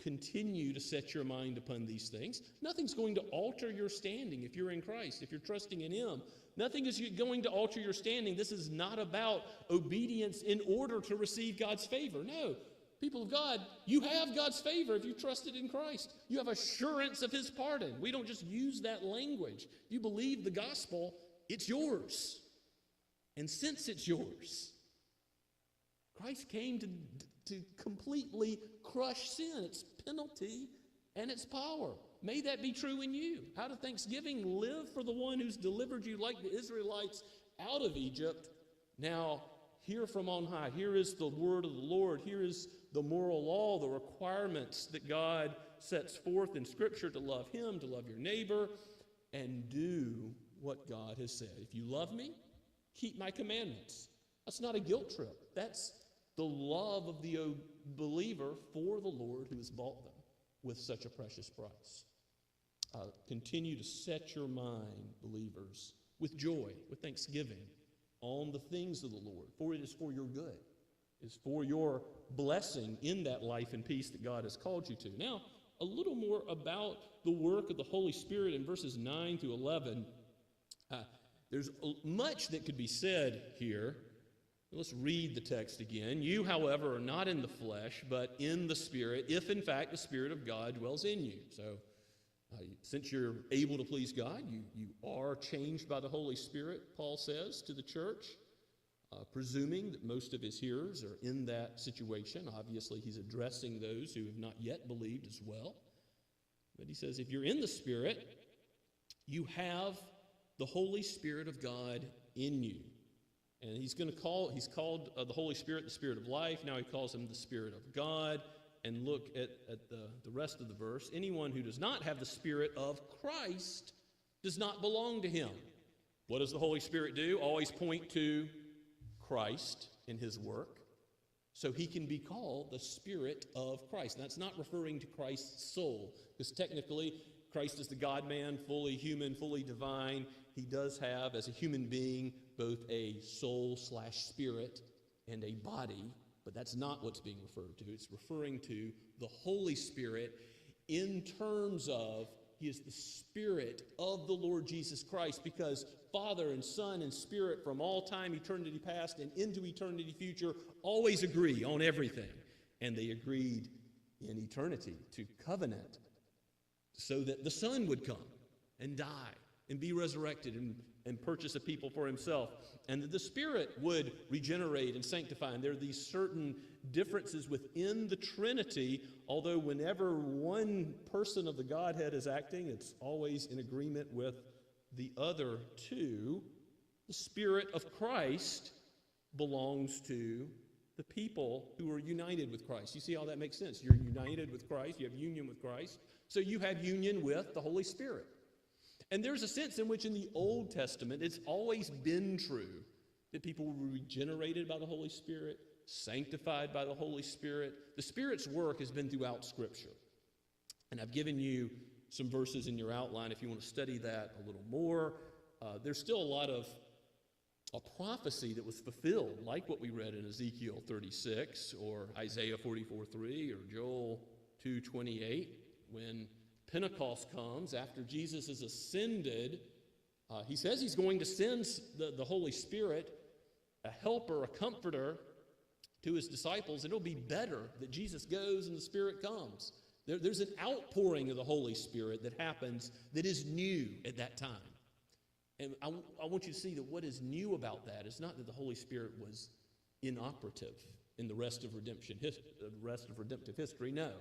Continue to set your mind upon these things. Nothing's going to alter your standing if you're in Christ, if you're trusting in Him. Nothing is going to alter your standing. This is not about obedience in order to receive God's favor. No. People of God, you have God's favor if you trusted in Christ. You have assurance of His pardon. We don't just use that language. You believe the gospel, it's yours. And since it's yours, Christ came to completely crush sin, its penalty and its power. May that be true in you. Out of thanksgiving, live for the one who's delivered you like the Israelites out of Egypt. Now, hear from on high. Here is the word of the Lord. Here is the moral law, the requirements that God sets forth in Scripture to love Him, to love your neighbor, and do what God has said. If you love me, keep my commandments. That's not a guilt trip. That's the love of the believer for the Lord who has bought them with such a precious price. Continue to set your mind, believers, with joy, with thanksgiving, on the things of the Lord, for it is for your good. It is for your blessing in that life and peace that God has called you to. Now, a little more about the work of the Holy Spirit in verses 9 through 11. There's much that could be said here. Let's read the text again. You, however, are not in the flesh, but in the Spirit, if in fact the Spirit of God dwells in you. So, since you're able to please God, you are changed by the Holy Spirit, Paul says to the church, presuming that most of his hearers are in that situation. Obviously, he's addressing those who have not yet believed as well. But he says, if you're in the Spirit, you have the Holy Spirit of God in you. And he's called the Holy Spirit the Spirit of life. Now he calls him the Spirit of God. and look at the rest of the verse. Anyone who does not have the Spirit of Christ does not belong to him. What does the Holy Spirit do? Always point to Christ in his work. So he can be called the Spirit of Christ. And that's not referring to Christ's soul, because technically Christ is the God-man, fully human, fully divine. He does have, as a human being, both a soul/spirit and a body, but that's not what's being referred to. It's referring to the Holy Spirit in terms of he is the Spirit of the Lord Jesus Christ, because Father and Son and Spirit from all time, eternity past, and into eternity future always agree on everything. And they agreed in eternity to covenant so that the Son would come and die and be resurrected and purchase a people for himself, and that the Spirit would regenerate and sanctify. And there are these certain differences within the Trinity, although whenever one person of the Godhead is acting, it's always in agreement with the other two. The Spirit of Christ belongs to the people who are united with Christ. You see how that makes sense? You're united with Christ, you have union with Christ, so you have union with the Holy Spirit. And there's a sense in which in the Old Testament it's always been true that people were regenerated by the Holy Spirit, sanctified by the Holy Spirit. The Spirit's work has been throughout Scripture. And I've given you some verses in your outline if you want to study that a little more. There's still a lot of a prophecy that was fulfilled, like what we read in Ezekiel 36 or Isaiah 44:3 or Joel 2:28, when Pentecost comes after Jesus is ascended. He says he's going to send the Holy Spirit, a helper, a comforter, to his disciples. It'll be better that Jesus goes and the Spirit comes. There's an outpouring of the Holy Spirit that happens that is new at that time. And I want you to see that what is new about that is not that the Holy Spirit was inoperative in the rest of redemptive history. No.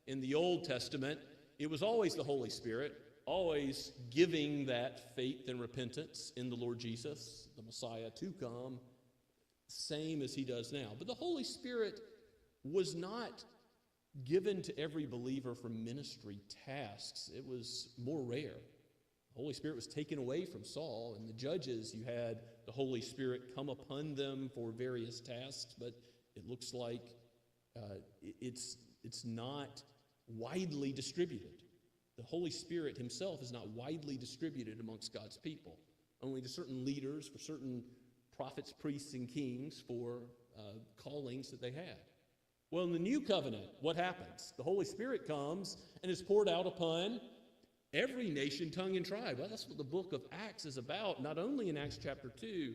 In the Old Testament, it was always the Holy Spirit, always giving that faith and repentance in the Lord Jesus, the Messiah, to come, same as he does now. But the Holy Spirit was not given to every believer for ministry tasks. It was more rare. The Holy Spirit was taken away from Saul, and the judges, you had the Holy Spirit come upon them for various tasks, but it looks like it's not widely distributed. The Holy Spirit himself is not widely distributed amongst God's people, only to certain leaders, for certain prophets, priests, and kings for callings that they had. Well, in the new covenant, what happens? The Holy Spirit comes and is poured out upon every nation, tongue, and tribe. Well, that's what the book of Acts is about, not only in Acts chapter 2,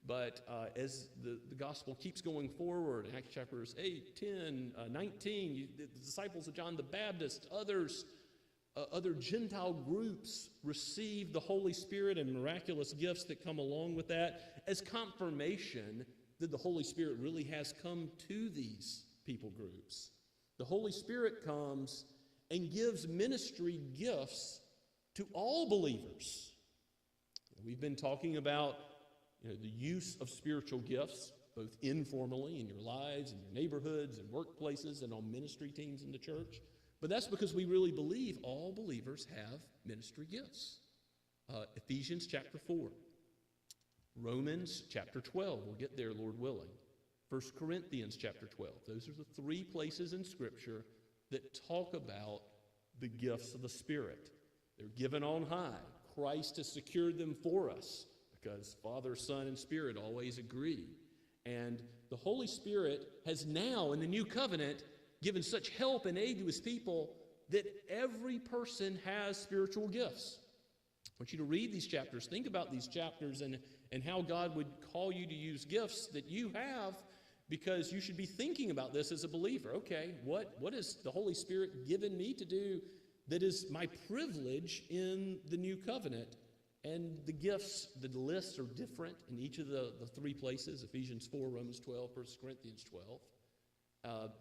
but as the gospel keeps going forward, Acts chapters 8, 10, 19, the disciples of John the Baptist, other Gentile groups receive the Holy Spirit and miraculous gifts that come along with that as confirmation that the Holy Spirit really has come to these people groups. The Holy Spirit comes and gives ministry gifts to all believers. We've been talking about the use of spiritual gifts, both informally in your lives, in your neighborhoods, and workplaces, and on ministry teams in the church. But that's because we really believe all believers have ministry gifts. Ephesians chapter 4. Romans chapter 12. We'll get there, Lord willing. 1 Corinthians chapter 12. Those are the three places in Scripture that talk about the gifts of the Spirit. They're given on high. Christ has secured them for us, because Father, Son, and Spirit always agree. And the Holy Spirit has now, in the new covenant, given such help and aid to his people that every person has spiritual gifts. I want you to read these chapters. Think about these chapters and how God would call you to use gifts that you have, because you should be thinking about this as a believer. Okay, what has the Holy Spirit given me to do that is my privilege in the new covenant? And the gifts, the lists are different in each of the three places, Ephesians 4, Romans 12, 1 Corinthians 12.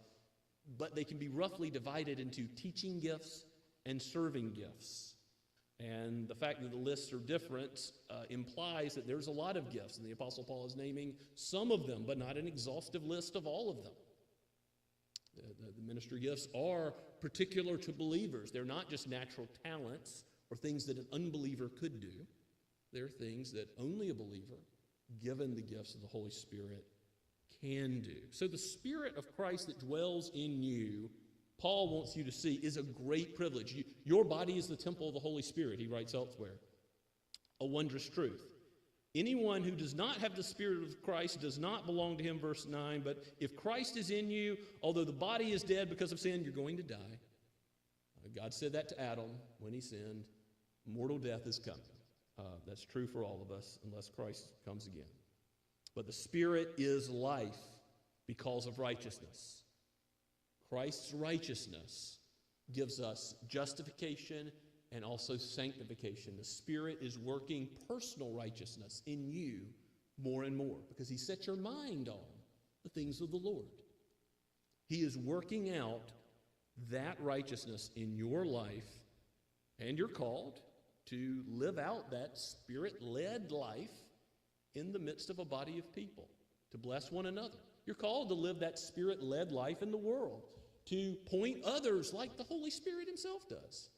But they can be roughly divided into teaching gifts and serving gifts. And the fact that the lists are different implies that there's a lot of gifts, and the Apostle Paul is naming some of them, but not an exhaustive list of all of them. The ministry gifts are particular to believers. They're not just natural talents or things that an unbeliever could do. They're things that only a believer, given the gifts of the Holy Spirit, can do. So the Spirit of Christ that dwells in you, Paul wants you to see, is a great privilege. Your body is the temple of the Holy Spirit, he writes elsewhere. A wondrous truth. Anyone who does not have the Spirit of Christ does not belong to him, verse 9. But if Christ is in you, although the body is dead because of sin, you're going to die. God said that to Adam when he sinned. Mortal death is coming. That's true for all of us unless Christ comes again. But the Spirit is life because of righteousness. Christ's righteousness gives us justification and also sanctification. The Spirit is working personal righteousness in you more and more because he set your mind on the things of the Lord. He is working out that righteousness in your life, and you're called to live out that Spirit-led life in the midst of a body of people, to bless one another. You're called to live that Spirit-led life in the world, to point others like the Holy Spirit himself does,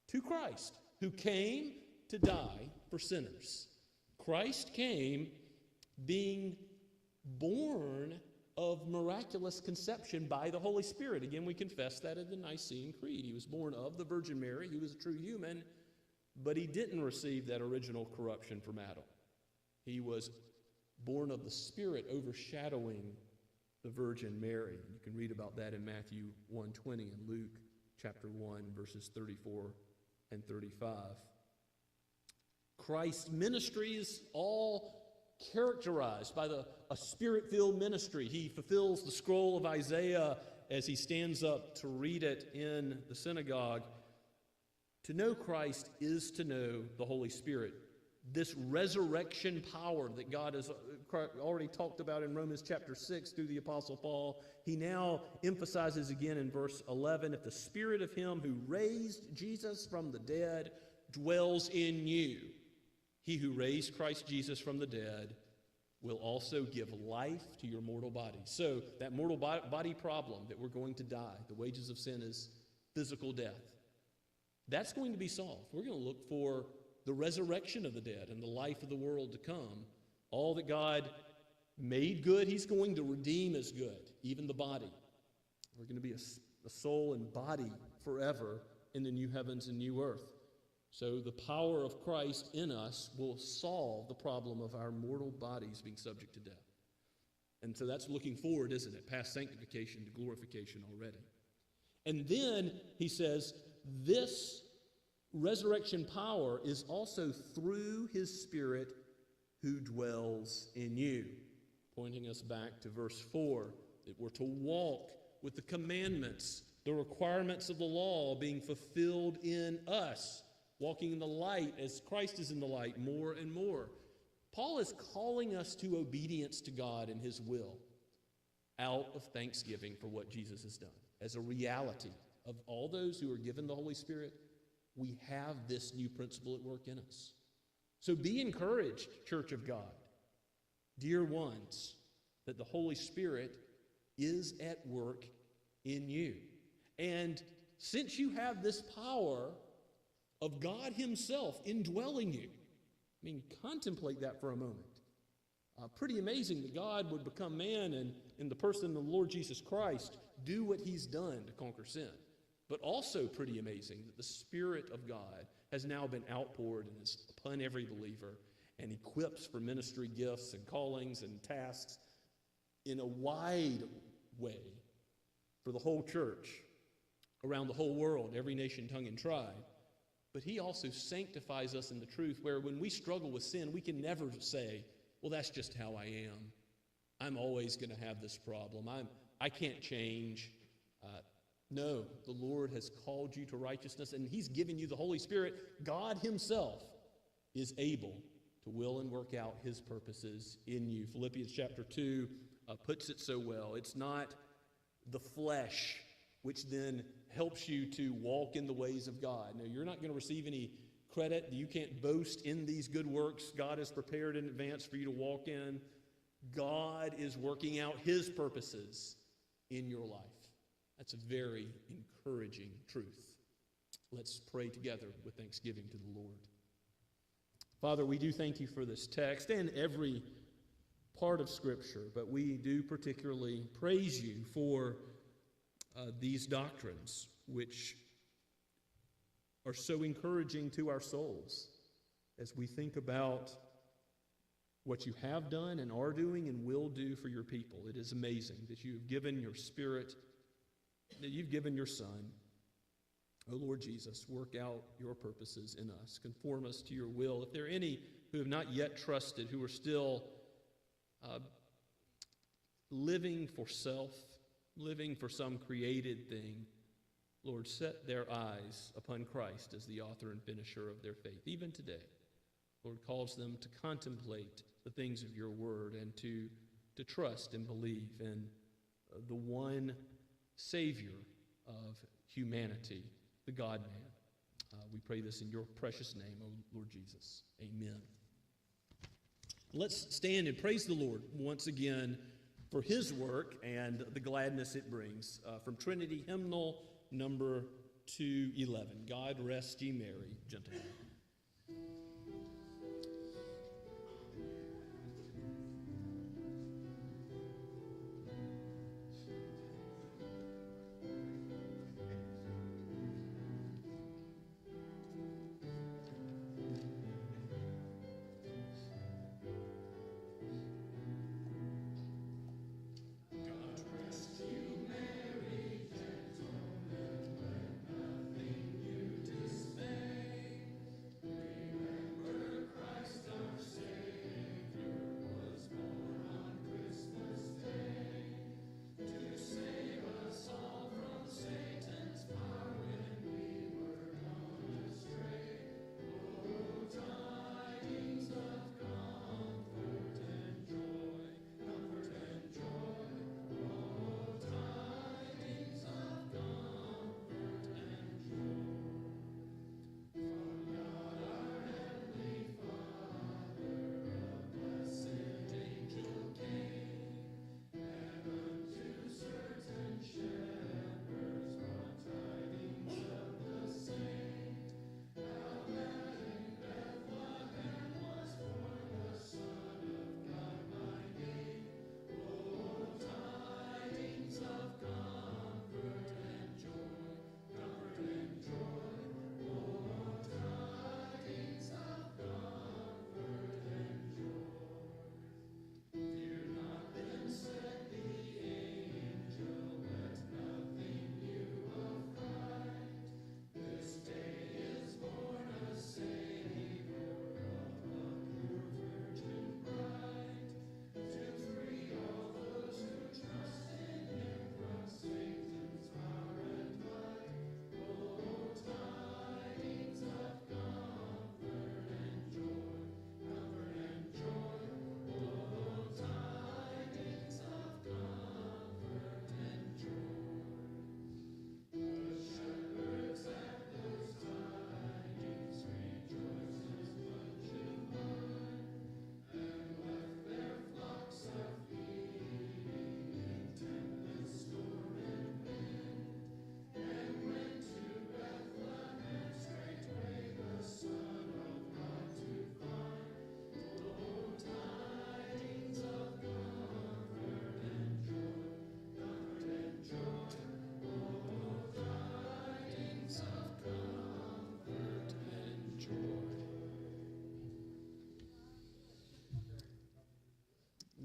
to Christ, who came to die for sinners. Christ came being born of miraculous conception by the Holy Spirit. Again, we confess that in the Nicene Creed. He was born of the Virgin Mary. He was a true human, but he didn't receive that original corruption from Adam. He was born of the Spirit overshadowing the Virgin Mary. You can read about that in Matthew 1:20 and Luke chapter 1, verses 34 and 35. Christ's ministry is all characterized by a Spirit-filled ministry. He fulfills the scroll of Isaiah as he stands up to read it in the synagogue. To know Christ is to know the Holy Spirit. This resurrection power that God has already talked about in Romans chapter 6 through the Apostle Paul, he now emphasizes again in verse 11, if the Spirit of him who raised Jesus from the dead dwells in you, he who raised Christ Jesus from the dead will also give life to your mortal body. So that mortal body problem that we're going to die, the wages of sin is physical death. That's going to be solved. We're going to look for the resurrection of the dead and the life of the world to come. All that God made good, he's going to redeem as good, even the body. We're going to be a soul and body forever in the new heavens and new earth. So the power of Christ in us will solve the problem of our mortal bodies being subject to death. And so that's looking forward, isn't it? Past sanctification to glorification already. And then he says, this resurrection power is also through his Spirit who dwells in you. Pointing us back to verse 4, that we're to walk with the commandments, the requirements of the law being fulfilled in us, walking in the light as Christ is in the light more and more. Paul is calling us to obedience to God and his will out of thanksgiving for what Jesus has done. As a reality of all those who are given the Holy Spirit, we have this new principle at work in us. So be encouraged, Church of God, dear ones, that the Holy Spirit is at work in you. And since you have this power of God himself indwelling you, I mean, contemplate that for a moment. Pretty amazing that God would become man and in the person of the Lord Jesus Christ do what he's done to conquer sin. But also pretty amazing that the Spirit of God has now been outpoured and is upon every believer and equips for ministry gifts and callings and tasks in a wide way for the whole church around the whole world, every nation, tongue, and tribe. But he also sanctifies us in the truth where when we struggle with sin, we can never say, well, that's just how I am. I'm always going to have this problem. I can't change. No, the Lord has called you to righteousness, and he's given you the Holy Spirit. God himself is able to will and work out his purposes in you. Philippians chapter 2 puts it so well. It's not the flesh which then helps you to walk in the ways of God. No, you're not going to receive any credit. You can't boast in these good works God has prepared in advance for you to walk in. God is working out his purposes in your life. That's a very encouraging truth. Let's pray together with thanksgiving to the Lord. Father, we do thank you for this text and every part of Scripture, but we do particularly praise you for these doctrines, which are so encouraging to our souls as we think about what you have done and are doing and will do for your people. It is amazing that you have given your Spirit, that you've given your Son. Oh, Lord Jesus, work out your purposes in us. Conform us to your will. If there are any who have not yet trusted, who are still living for self, living for some created thing, Lord, set their eyes upon Christ as the author and finisher of their faith, even today. Lord, calls them to contemplate the things of your word and to trust and believe in the one Savior of humanity, the God-man. We pray this in your precious name, O Lord Jesus. Amen. Let's stand and praise the Lord once again for his work and the gladness it brings. From Trinity Hymnal number 211, God rest ye merry, gentlemen.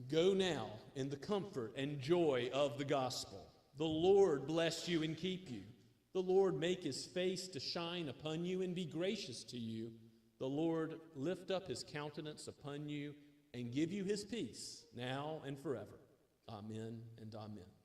Go now in the comfort and joy of the gospel. The Lord bless you and keep you. The Lord make his face to shine upon you and be gracious to you. The Lord lift up his countenance upon you and give you his peace now and forever. Amen and amen.